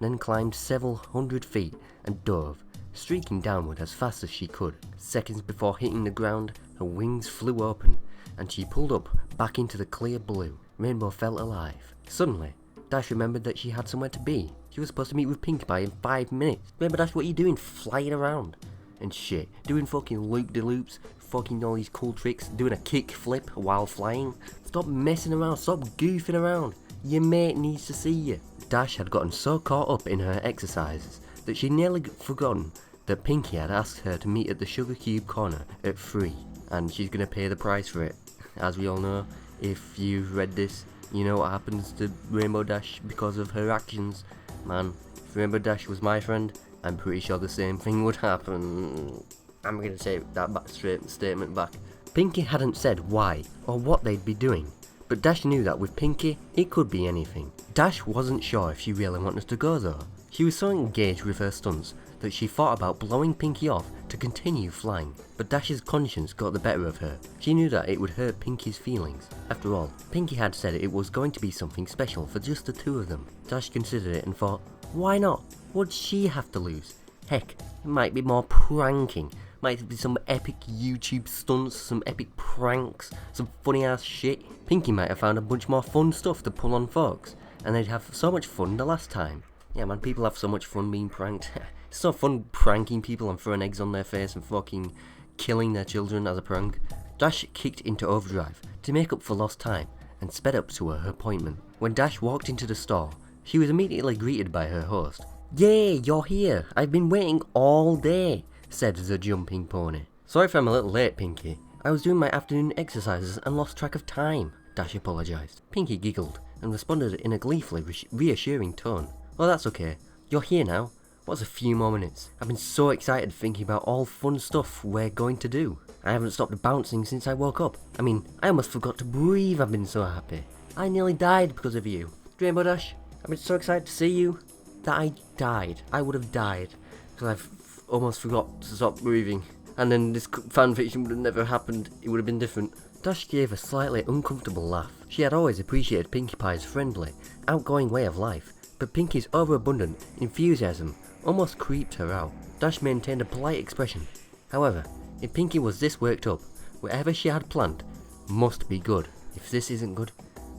then climbed several hundred feet and dove, streaking downward as fast as she could. Seconds before hitting the ground, her wings flew open, and she pulled up back into the clear blue. Rainbow felt alive. Suddenly, Dash remembered that she had somewhere to be. She was supposed to meet with Pinkie Pie in 5 minutes. Rainbow Dash, what are you doing? Flying around and shit. Doing fucking loop-de-loops, fucking all these cool tricks, doing a kick flip while flying. Stop messing around, stop goofing around. Your mate needs to see you. Dash had gotten so caught up in her exercises that she'd nearly forgotten that Pinkie had asked her to meet at the Sugar Cube corner at 3, and she's gonna pay the price for it. As we all know, if you've read this, you know what happens to Rainbow Dash because of her actions. Man, if Rainbow Dash was my friend, I'm pretty sure the same thing would happen. I'm gonna take that statement back. Pinkie hadn't said why or what they'd be doing, but Dash knew that with Pinkie, it could be anything. Dash wasn't sure if she really wanted to go though. She was so engaged with her stunts that she thought about blowing Pinkie off to continue flying, but Dash's conscience got the better of her. She knew that it would hurt Pinkie's feelings. After all, Pinkie had said it was going to be something special for just the two of them. Dash considered it and thought, why not? What'd she have to lose? Heck, it might be more pranking. Might be some epic YouTube stunts, some epic pranks, some funny ass shit. Pinkie might have found a bunch more fun stuff to pull on folks, and they'd have so much fun the last time. Yeah man, people have so much fun being pranked. It's so fun pranking people and throwing eggs on their face and fucking killing their children as a prank. Dash kicked into overdrive to make up for lost time and sped up to her appointment. When Dash walked into the store, she was immediately greeted by her host. "Yay, you're here! I've been waiting all day," said the jumping pony. "Sorry if I'm a little late, Pinkie. I was doing my afternoon exercises and lost track of time," Dash apologised. Pinkie giggled and responded in a gleefully reassuring tone. "Oh, that's okay. You're here now. What's a few more minutes? I've been so excited thinking about all fun stuff we're going to do. I haven't stopped bouncing since I woke up. I mean, I almost forgot to breathe. I've been so happy. I nearly died because of you. Rainbow Dash, I've been so excited to see you that I died. I would have died because I've almost forgot to stop breathing. And then this fanfiction would have never happened. It would have been different." Dash gave a slightly uncomfortable laugh. She had always appreciated Pinkie Pie's friendly, outgoing way of life, but Pinkie's overabundant enthusiasm almost creeped her out. Dash maintained a polite expression. However, if Pinkie was this worked up, whatever she had planned must be good. If this isn't good,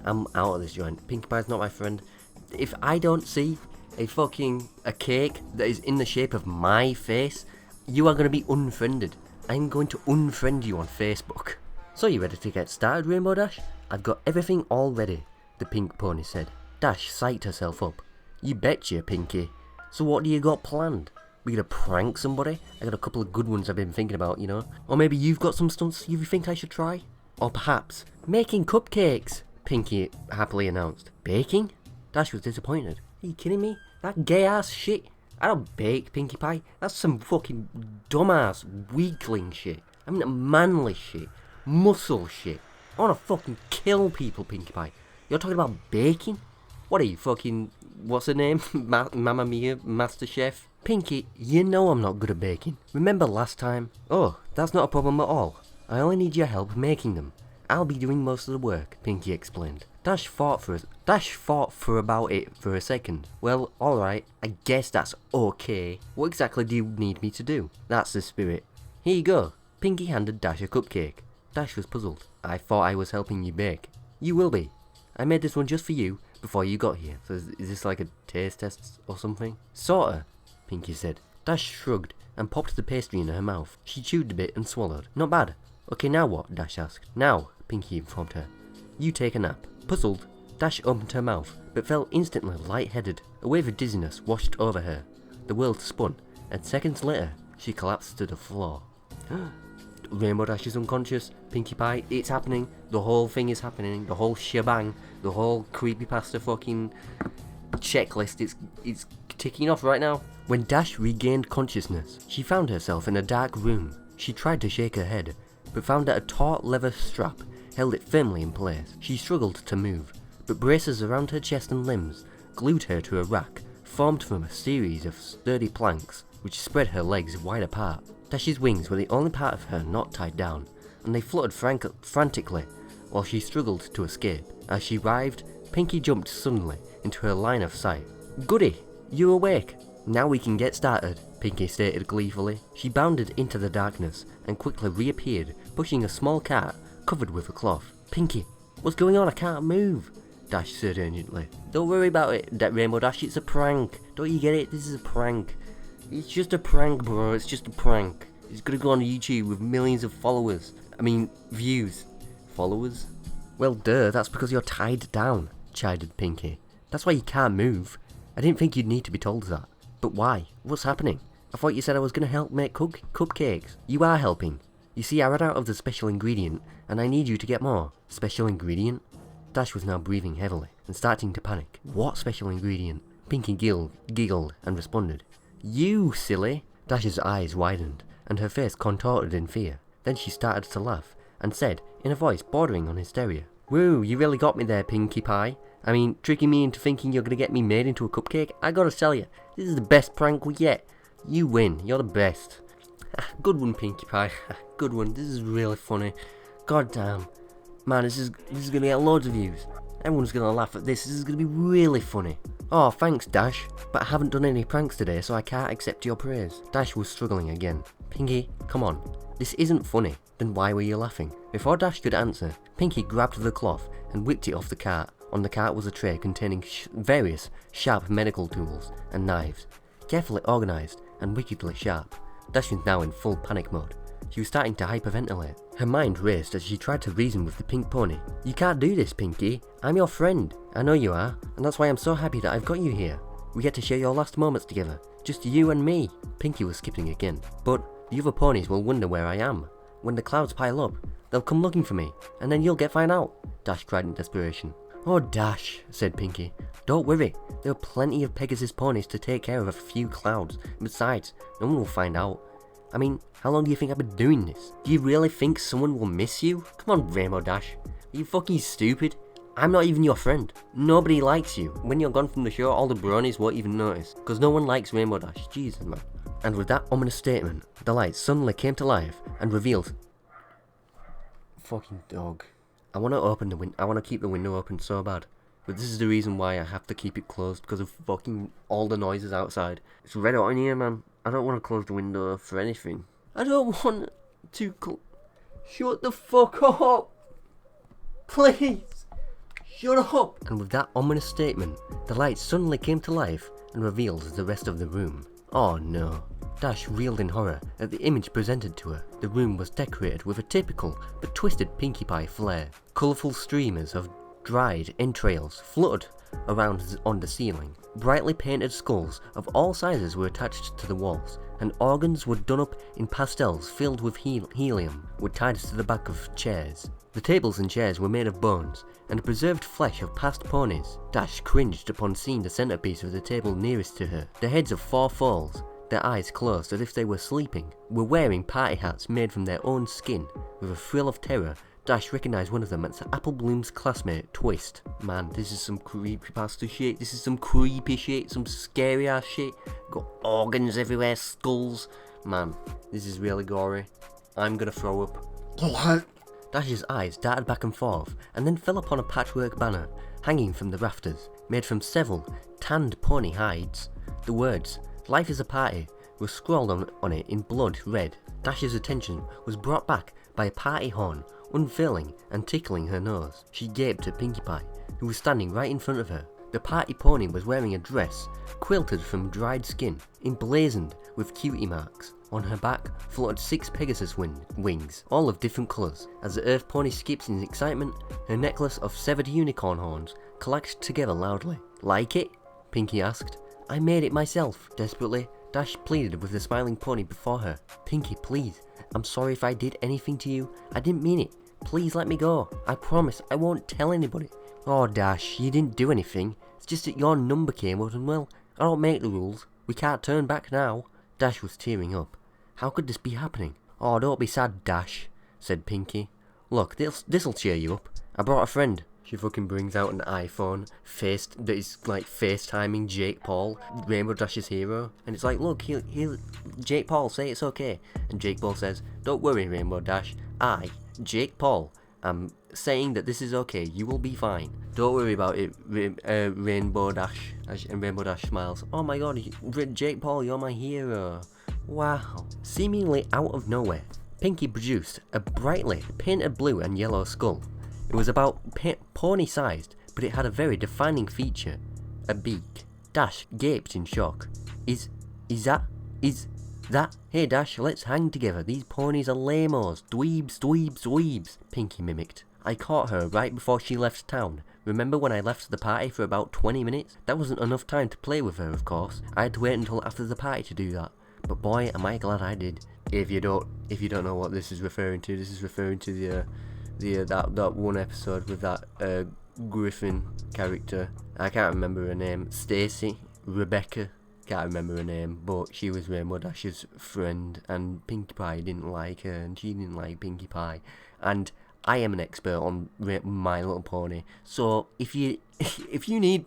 I'm out of this joint. Pinkie Pie's not my friend. If I don't see a cake that is in the shape of my face, you are going to be unfriended. I'm going to unfriend you on Facebook. "So you ready to get started, Rainbow Dash? I've got everything all ready," the pink pony said. Dash psyched herself up. "You betcha, Pinkie. So what do you got planned? We gonna prank somebody? I got a couple of good ones I've been thinking about, you know. Or maybe you've got some stunts you think I should try? Or perhaps making cupcakes," Pinkie happily announced. "Baking?" Dash was disappointed. "Are you kidding me? That gay ass shit? I don't bake, Pinkie Pie. That's some fucking dumbass weakling shit. I mean manly shit. Muscle shit. I wanna fucking kill people, Pinkie Pie. You're talking about baking? What are you, fucking... what's her name? Mamma Mia, Master Chef? Pinkie, you know I'm not good at baking. Remember last time? Oh, that's not a problem at all. I only need your help making them. I'll be doing most of the work, Pinkie explained. Dash fought for about it for a second. Well, alright, I guess that's okay. What exactly do you need me to do? That's the spirit. Here you go. Pinkie handed Dash a cupcake. Dash was puzzled. I thought I was helping you bake. You will be. I made this one just for you before you got here. So is this like a taste test or something? Sorta, Pinkie said. Dash shrugged and popped the pastry in her mouth. She chewed a bit and swallowed. Not bad. Okay, now what? Dash asked. Now, Pinkie informed her. You take a nap. Puzzled, Dash opened her mouth, but felt instantly light-headed. A wave of dizziness washed over her. The world spun, and seconds later, she collapsed to the floor. Rainbow Dash is unconscious. Pinkie Pie, it's happening. The whole thing is happening. The whole shebang. The whole creepypasta fucking checklist. It's ticking off right now. When Dash regained consciousness, she found herself in a dark room. She tried to shake her head, but found that a taut leather strap held it firmly in place. She struggled to move, but braces around her chest and limbs glued her to a rack formed from a series of sturdy planks which spread her legs wide apart. Dash's wings were the only part of her not tied down, and they fluttered frantically while she struggled to escape. As she writhed, Pinkie jumped suddenly into her line of sight. Goody, you awake? Now we can get started, Pinkie stated gleefully. She bounded into the darkness and quickly reappeared, pushing a small cart covered with a cloth. Pinkie, what's going on? I can't move, Dash said urgently. Don't worry about it, Rainbow Dash, it's a prank. Don't you get it? This is a prank. It's just a prank, bro, it's just a prank. It's gonna go on YouTube with millions of followers. I mean, views. Followers? Well, duh, that's because you're tied down, chided Pinkie. That's why you can't move. I didn't think you'd need to be told that. But why? What's happening? I thought you said I was gonna help make cupcakes. You are helping. You see, I ran out of the special ingredient, and I need you to get more. Special ingredient? Dash was now breathing heavily, and starting to panic. What special ingredient? Pinkie giggled, and responded. You, silly! Dash's eyes widened, and her face contorted in fear. Then she started to laugh, and said, in a voice bordering on hysteria, Woo, you really got me there, Pinkie Pie. I mean, tricking me into thinking you're gonna get me made into a cupcake? I gotta tell you, this is the best prank we get. You win, you're the best. Good one, Pinkie Pie. Good one. This is really funny. God damn. Man, this is gonna get loads of views. Everyone's gonna laugh at this. This is gonna be really funny. Oh, thanks, Dash. But I haven't done any pranks today, so I can't accept your praise. Dash was struggling again. Pinkie, come on. This isn't funny. Then why were you laughing? Before Dash could answer, Pinkie grabbed the cloth and whipped it off the cart. On the cart was a tray containing various sharp medical tools and knives, carefully organised and wickedly sharp. Dash was now in full panic mode. She was starting to hyperventilate. Her mind raced as she tried to reason with the pink pony. You can't do this, Pinkie. I'm your friend. I know you are, and that's why I'm so happy that I've got you here. We get to share your last moments together. Just you and me. Pinkie was skipping again. But the other ponies will wonder where I am. When the clouds pile up, they'll come looking for me, and then you'll find out, Dash cried in desperation. Oh, Dash, said Pinkie. Don't worry. There are plenty of Pegasus ponies to take care of a few clouds. Besides, no one will find out. I mean, how long do you think I've been doing this? Do you really think someone will miss you? Come on, Rainbow Dash. Are you fucking stupid? I'm not even your friend. Nobody likes you. When you're gone from the show, all the bronies won't even notice. Because no one likes Rainbow Dash. Jesus, man. And with that ominous statement, the light suddenly came to life and revealed... Fucking dog. I want to keep the window open so bad. But this is the reason why I have to keep it closed, because of fucking all the noises outside. It's red hot in here, man. I don't want to close the window for anything. I don't want to shut the fuck up! Please! Shut up! And with that ominous statement, the light suddenly came to life and revealed the rest of the room. Oh no. Dash reeled in horror at the image presented to her. The room was decorated with a typical but twisted Pinkie Pie flair. Colourful streamers of dried entrails fluttered around on the ceiling. Brightly painted skulls of all sizes were attached to the walls, and organs were done up in pastels filled with helium were tied to the back of chairs. The tables and chairs were made of bones, and the preserved flesh of past ponies. Dash cringed upon seeing the centerpiece of the table nearest to her. The heads of 4 foals, their eyes closed as if they were sleeping, were wearing party hats made from their own skin. With a thrill of terror, Dash recognised one of them as Apple Bloom's classmate, Twist. Man, this is some creepypasta shit, this is some creepy shit, some scary ass shit. Got organs everywhere, skulls. Man, this is really gory. I'm gonna throw up. What? Dash's eyes darted back and forth, and then fell upon a patchwork banner, hanging from the rafters, made from several tanned pony hides. The words, "Life is a party," were scrawled on it in blood red. Dash's attention was brought back by a party horn, unfurling and tickling her nose. She gaped at Pinkie Pie, who was standing right in front of her. The party pony was wearing a dress, quilted from dried skin, emblazoned with cutie marks. On her back floated 6 Pegasus wings, all of different colours. As the Earth pony skips in excitement, her necklace of severed unicorn horns clacked together loudly. "Like it?" Pinkie asked. "I made it myself." Desperately, Dash pleaded with the smiling pony before her. "Pinkie, please. I'm sorry if I did anything to you. I didn't mean it. Please let me go. I promise I won't tell anybody." "Oh, Dash, you didn't do anything. It's just that your number came up and, well, I don't make the rules. We can't turn back now." Dash was tearing up. How could this be happening? "Oh, don't be sad, Dash," said Pinkie. "Look, this'll cheer you up. I brought a friend." She fucking brings out an iPhone, that is like FaceTiming Jake Paul, Rainbow Dash's hero, and it's like, "Look, he'll Jake Paul, say it's okay." And Jake Paul says, "Don't worry, Rainbow Dash. I, Jake Paul, am saying that this is okay. You will be fine. Don't worry about it, Rainbow Dash." And Rainbow Dash smiles. "Oh my god, Jake Paul, you're my hero. Wow." Seemingly out of nowhere, Pinkie produced a brightly painted blue and yellow skull. It was about pony-sized, but it had a very defining feature, a beak. Dash gaped in shock. Is that? Hey Dash, let's hang together. These ponies are lame-os. Dweebs, Pinkie mimicked. "I caught her right before she left town. Remember when I left the party for about 20 minutes? That wasn't enough time to play with her, of course. I had to wait until after the party to do that. But boy, am I glad I did." If you don't know what this is referring to, this is referring to that one episode with that Griffin character. I can't remember her name. Stacy, Rebecca, can't remember her name, but she was Rainbow Dash's friend, and Pinkie Pie didn't like her, and she didn't like Pinkie Pie. And I am an expert on My Little Pony, so if you need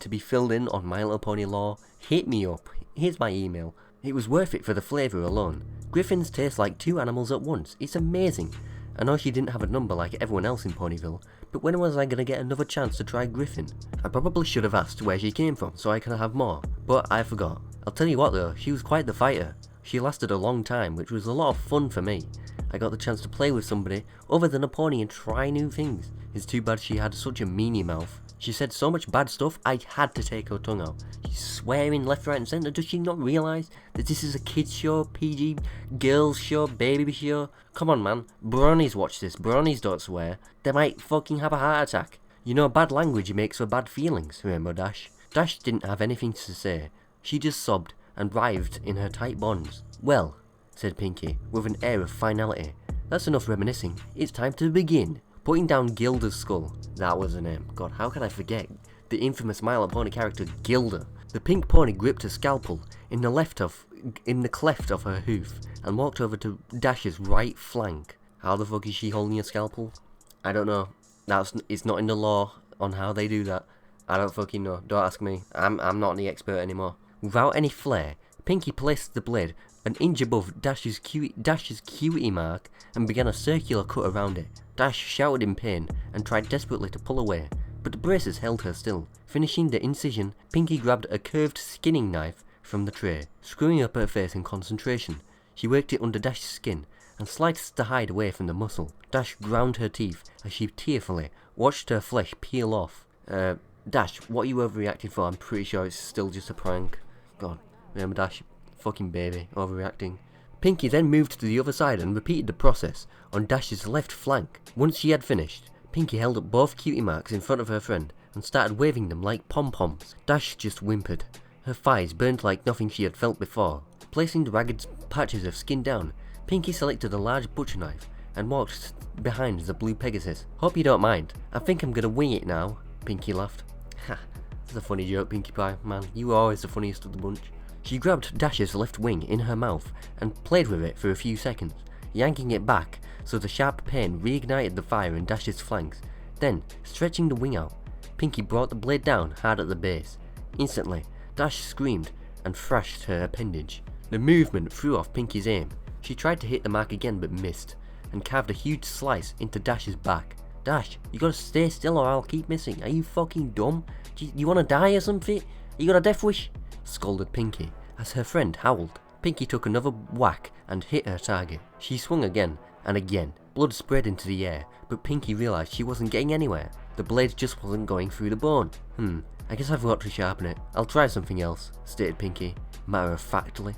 to be filled in on My Little Pony lore, hit me up. Here's my email. It was worth it for the flavour alone. Griffins taste like 2 animals at once. It's amazing. I know she didn't have a number like everyone else in Ponyville, but when was I going to get another chance to try Griffin? I probably should have asked where she came from so I could have more, but I forgot. I'll tell you what though, she was quite the fighter. She lasted a long time, which was a lot of fun for me. I got the chance to play with somebody other than a pony and try new things. It's too bad she had such a meanie mouth. She said so much bad stuff, I had to take her tongue out. She's swearing left, right and centre. Does she not realise that this is a kids show, PG, girls show, baby show? Come on man, bronies watch this, bronies don't swear. They might fucking have a heart attack. You know, bad language makes for bad feelings, Rainbow Dash. Dash didn't have anything to say. She just sobbed and writhed in her tight bonds. "Well," said Pinkie, with an air of finality, "that's enough reminiscing. It's time to begin." Putting down Gilda's skull. That was her name. God, how could I forget? The infamous My Little Pony character Gilda. The pink pony gripped a scalpel in the cleft of her hoof and walked over to Dash's right flank. How the fuck is she holding a scalpel? I don't know. It's not in the law on how they do that. I don't fucking know. Don't ask me. I'm not the expert anymore. Without any flair, Pinkie placed the blade an inch above Dash's cutie mark and began a circular cut around it. Dash shouted in pain and tried desperately to pull away, but the braces held her still. Finishing the incision, Pinkie grabbed a curved skinning knife from the tray, screwing up her face in concentration. She worked it under Dash's skin and sliced the hide away from the muscle. Dash ground her teeth as she tearfully watched her flesh peel off. Dash, what are you overreacting for? I'm pretty sure it's still just a prank. God, remember Dash, fucking baby, overreacting. Pinkie then moved to the other side and repeated the process on Dash's left flank. Once she had finished, Pinkie held up both cutie marks in front of her friend and started waving them like pom-poms. Dash just whimpered. Her thighs burned like nothing she had felt before. Placing the ragged patches of skin down, Pinky selected a large butcher knife and walked behind the blue Pegasus. Hope you don't mind. I think I'm gonna wing it now, Pinky laughed. Ha, that's a funny joke, Pinkie Pie. Man, you were always the funniest of the bunch. She grabbed Dash's left wing in her mouth and played with it for a few seconds, yanking it back so the sharp pain reignited the fire in Dash's flanks. Then, stretching the wing out, Pinky brought the blade down hard at the base. Instantly, Dash screamed and thrashed her appendage. The movement threw off Pinky's aim. She tried to hit the mark again but missed, and carved a huge slice into Dash's back. Dash, you gotta stay still or I'll keep missing. Are you fucking dumb? You wanna die or something? You got a death wish? Scolded Pinky, as her friend howled. Pinky took another whack and hit her target. She swung again and again. Blood spread into the air, but Pinky realised she wasn't getting anywhere. The blade just wasn't going through the bone. I guess I've got to sharpen it. I'll try something else, stated Pinky, matter-of-factly,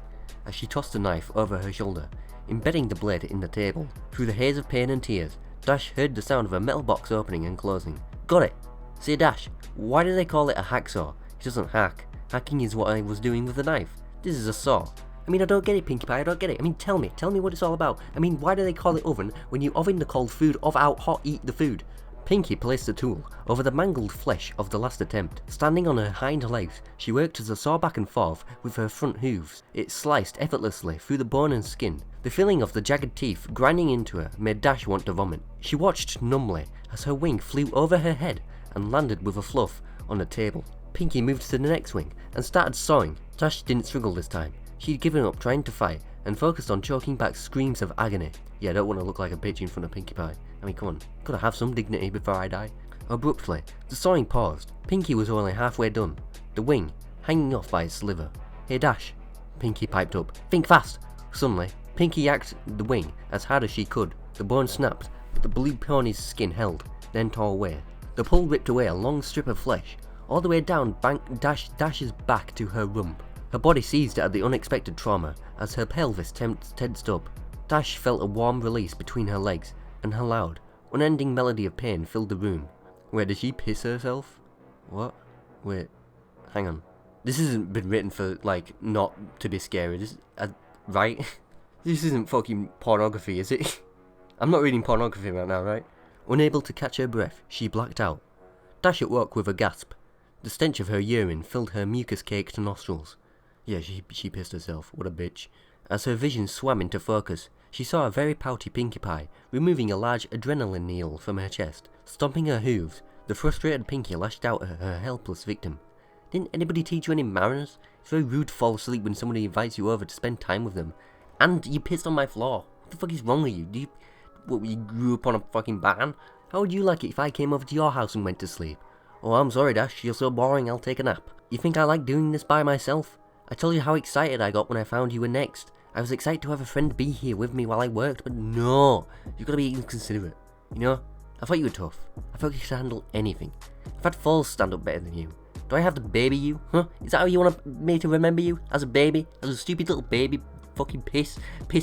as she tossed the knife over her shoulder, embedding the blade in the table. Through the haze of pain and tears, Dash heard the sound of a metal box opening and closing. Got it! Say Dash, why do they call it a hacksaw? It doesn't hack. Hacking is what I was doing with the knife. This is a saw. I mean, I don't get it, Pinkie Pie, I don't get it. I mean, tell me what it's all about. I mean, why do they call it oven when you oven the cold food of out hot eat the food? Pinky placed the tool over the mangled flesh of the last attempt. Standing on her hind legs, she worked as a saw back and forth with her front hooves. It sliced effortlessly through the bone and skin. The feeling of the jagged teeth grinding into her made Dash want to vomit. She watched numbly as her wing flew over her head and landed with a fluff on the table. Pinky moved to the next wing and started sawing. Dash didn't struggle this time. She'd given up trying to fight and focused on choking back screams of agony. Yeah, I don't want to look like a bitch in front of Pinkie Pie. I mean, come on, gotta have some dignity before I die. Abruptly, the sawing paused. Pinky was only halfway done, the wing hanging off by a sliver. Hey Dash, Pinky piped up. Think fast! Suddenly, Pinky yacked the wing as hard as she could. The bone snapped, but the blue pony's skin held, then tore away. The pull ripped away a long strip of flesh, all the way down Dash's back to her rump. Her body seized at the unexpected trauma as her pelvis tensed up. Dash felt a warm release between her legs, and her loud, unending melody of pain filled the room. Wait, did she piss herself? What? Wait, hang on. This hasn't been written for, like, not to be scary. Right? This isn't fucking pornography, is it? I'm not reading pornography right now, right? Unable to catch her breath, she blacked out. Dash awoke with a gasp. The stench of her urine filled her mucus-caked nostrils. Yeah, she pissed herself. What a bitch. As her vision swam into focus, she saw a very pouty Pinkie Pie removing a large adrenaline needle from her chest. Stomping her hooves, the frustrated Pinky lashed out at her helpless victim. Didn't anybody teach you any manners? It's very rude to fall asleep when somebody invites you over to spend time with them. And you pissed on my floor. What the fuck is wrong with you? You grew up on a fucking barn? How would you like it if I came over to your house and went to sleep? Oh, I'm sorry, Dash, you're so boring, I'll take a nap. You think I like doing this by myself? I told you how excited I got when I found you were next. I was excited to have a friend be here with me while I worked, but no, you've got to be inconsiderate, you know? I thought you were tough. I thought you could handle anything. I've had falls stand up better than you. Do I have to baby you? Huh? Is that how you want me to remember you? As a baby? As a stupid little baby? Fucking piss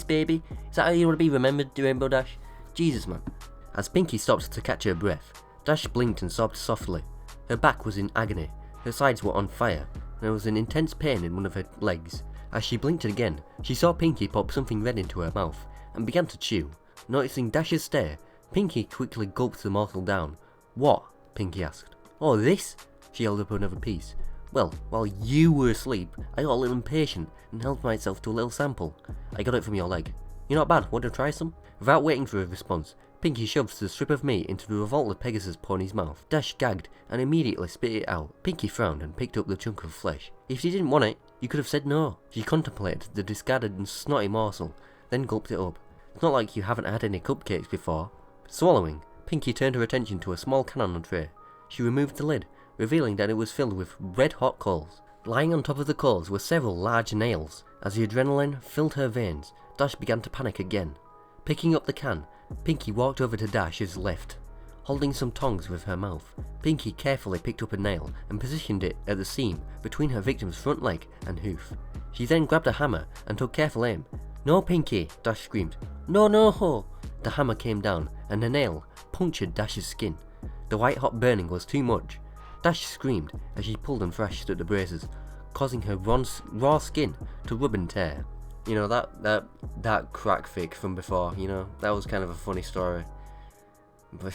baby? Is that how you want to be remembered, Rainbow Dash? Jesus, man. As Pinky stopped to catch her breath, Dash blinked and sobbed softly. Her back was in agony, her sides were on fire, and there was an intense pain in one of her legs. As she blinked again, she saw Pinky pop something red into her mouth, and began to chew. Noticing Dash's stare, Pinky quickly gulped the morsel down. What? Pinky asked. Oh, this? She held up another piece. Well, while you were asleep, I got a little impatient and helped myself to a little sample. I got it from your leg. You're not bad, want to try some? Without waiting for a response, Pinky shoved the strip of meat into the revolted Pegasus pony's mouth. Dash gagged and immediately spit it out. Pinky frowned and picked up the chunk of flesh. If you didn't want it, you could have said no. She contemplated the discarded and snotty morsel, then gulped it up. It's not like you haven't had any cupcakes before. Swallowing, Pinky turned her attention to a small can on the tray. She removed the lid, revealing that it was filled with red-hot coals. Lying on top of the coals were several large nails. As the adrenaline filled her veins, Dash began to panic again. Picking up the can, Pinky walked over to Dash's left. Holding some tongs with her mouth, Pinky carefully picked up a nail and positioned it at the seam between her victim's front leg and hoof. She then grabbed a hammer and took careful aim. No, Pinky, Dash screamed. No, no! The hammer came down and the nail punctured Dash's skin. The white-hot burning was too much. Dash screamed as she pulled and thrashed at the braces, causing her raw skin to rub and tear. You know, that crack fic from before, you know, that was kind of a funny story. But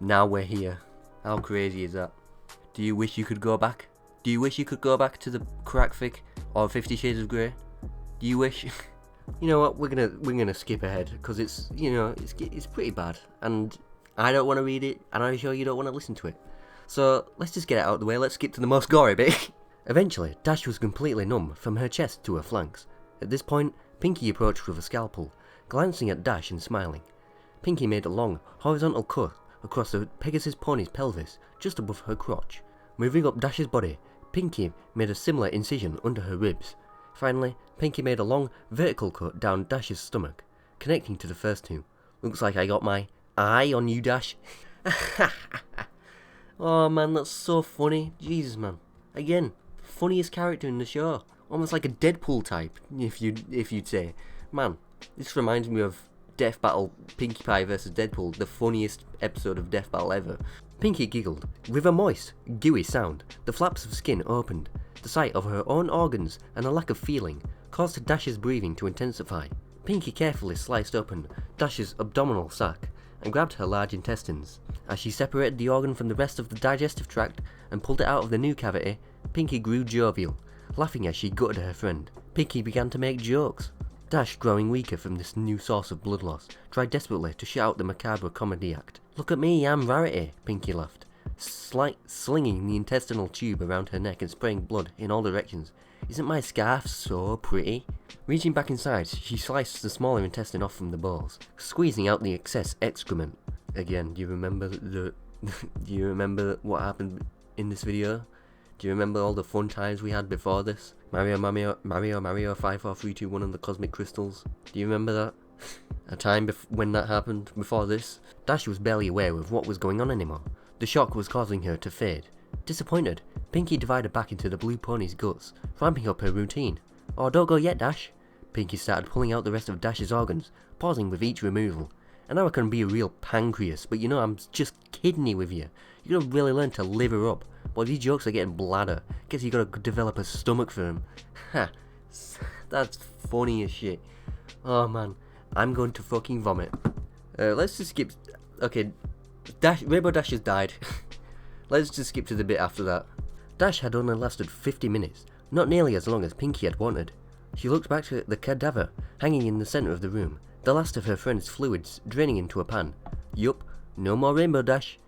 now we're here. How crazy is that? Do you wish you could go back? Do you wish you could go back to the crack fic or 50 Shades of Grey? Do you wish? You know what? We're gonna skip ahead because it's, you know, it's pretty bad, and I don't want to read it, and I'm sure you don't want to listen to it. So let's just get it out of the way. Let's skip to the most gory bit. Eventually, Dash was completely numb from her chest to her flanks. At this point, Pinky approached with a scalpel, glancing at Dash and smiling. Pinky made a long, horizontal cut across the Pegasus pony's pelvis, just above her crotch. Moving up Dash's body, Pinky made a similar incision under her ribs. Finally, Pinky made a long, vertical cut down Dash's stomach, connecting to the first two. Looks like I got my eye on you, Dash. Oh man, that's so funny. Jesus, man. Again, funniest character in the show. Almost like a Deadpool type, if you'd say. Man, this reminds me of Death Battle Pinkie Pie vs Deadpool, the funniest episode of Death Battle ever. Pinky giggled. With a moist, gooey sound, the flaps of skin opened. The sight of her own organs and a lack of feeling caused Dash's breathing to intensify. Pinky carefully sliced open Dash's abdominal sac and grabbed her large intestines. As she separated the organ from the rest of the digestive tract and pulled it out of the new cavity, Pinky grew jovial, laughing as she gutted her friend. Pinky began to make jokes. Dash, growing weaker from this new source of blood loss, tried desperately to shut out the macabre comedy act. "Look at me, I'm Rarity," Pinky laughed, slinging the intestinal tube around her neck and spraying blood in all directions. "Isn't my scarf so pretty?" Reaching back inside, she sliced the smaller intestine off from the balls, squeezing out the excess excrement. Again, do you remember do you remember what happened in this video? Do you remember all the fun times we had before this? Mario 5, 4, 3, 2, 1 and the Cosmic Crystals. Do you remember that? A time when that happened before this? Dash was barely aware of what was going on anymore. The shock was causing her to fade. Disappointed, Pinky divided back into the blue pony's guts, ramping up her routine. "Oh, don't go yet, Dash." Pinky started pulling out the rest of Dash's organs, pausing with each removal. "I know I can be a real pancreas, but you know I'm just kidney with you. You gotta really learn to liver up. But these jokes are getting bladder. Guess you gotta develop a stomach for them." Ha, that's funny as shit. Oh man, I'm going to fucking vomit. Let's just skip. Okay, Rainbow Dash has died. Let's just skip to the bit after that. Dash had only lasted 50 minutes, not nearly as long as Pinky had wanted. She looked back to the cadaver hanging in the centre of the room, the last of her friend's fluids draining into a pan. Yup, no more Rainbow Dash.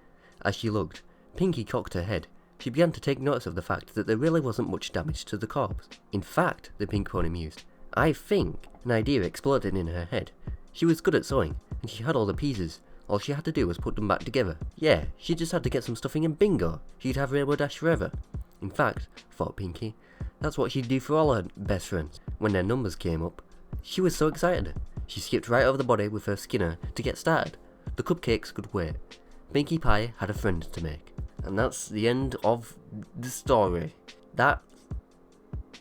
As she looked, Pinky cocked her head. She began to take notice of the fact that there really wasn't much damage to the corpse. In fact, the pink pony mused, I think an idea exploded in her head. She was good at sewing, and she had all the pieces. All she had to do was put them back together. Yeah, she just had to get some stuffing and bingo, she'd have Rainbow Dash forever. In fact, thought Pinky, that's what she'd do for all her best friends. When their numbers came up, she was so excited. She skipped right over the body with her Skinner to get started. The cupcakes could wait. Pinkie Pie had a friend to make. And that's the end of the story. That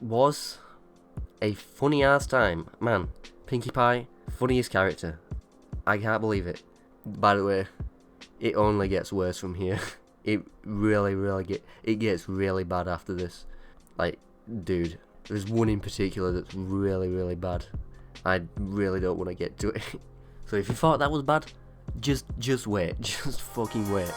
was a funny ass time. Man, Pinkie Pie, funniest character. I can't believe it. By the way, it only gets worse from here. It gets really bad after this. Like, dude, there's one in particular that's really bad. I really don't want to get to it. So if you thought that was bad, just wait. Just fucking wait.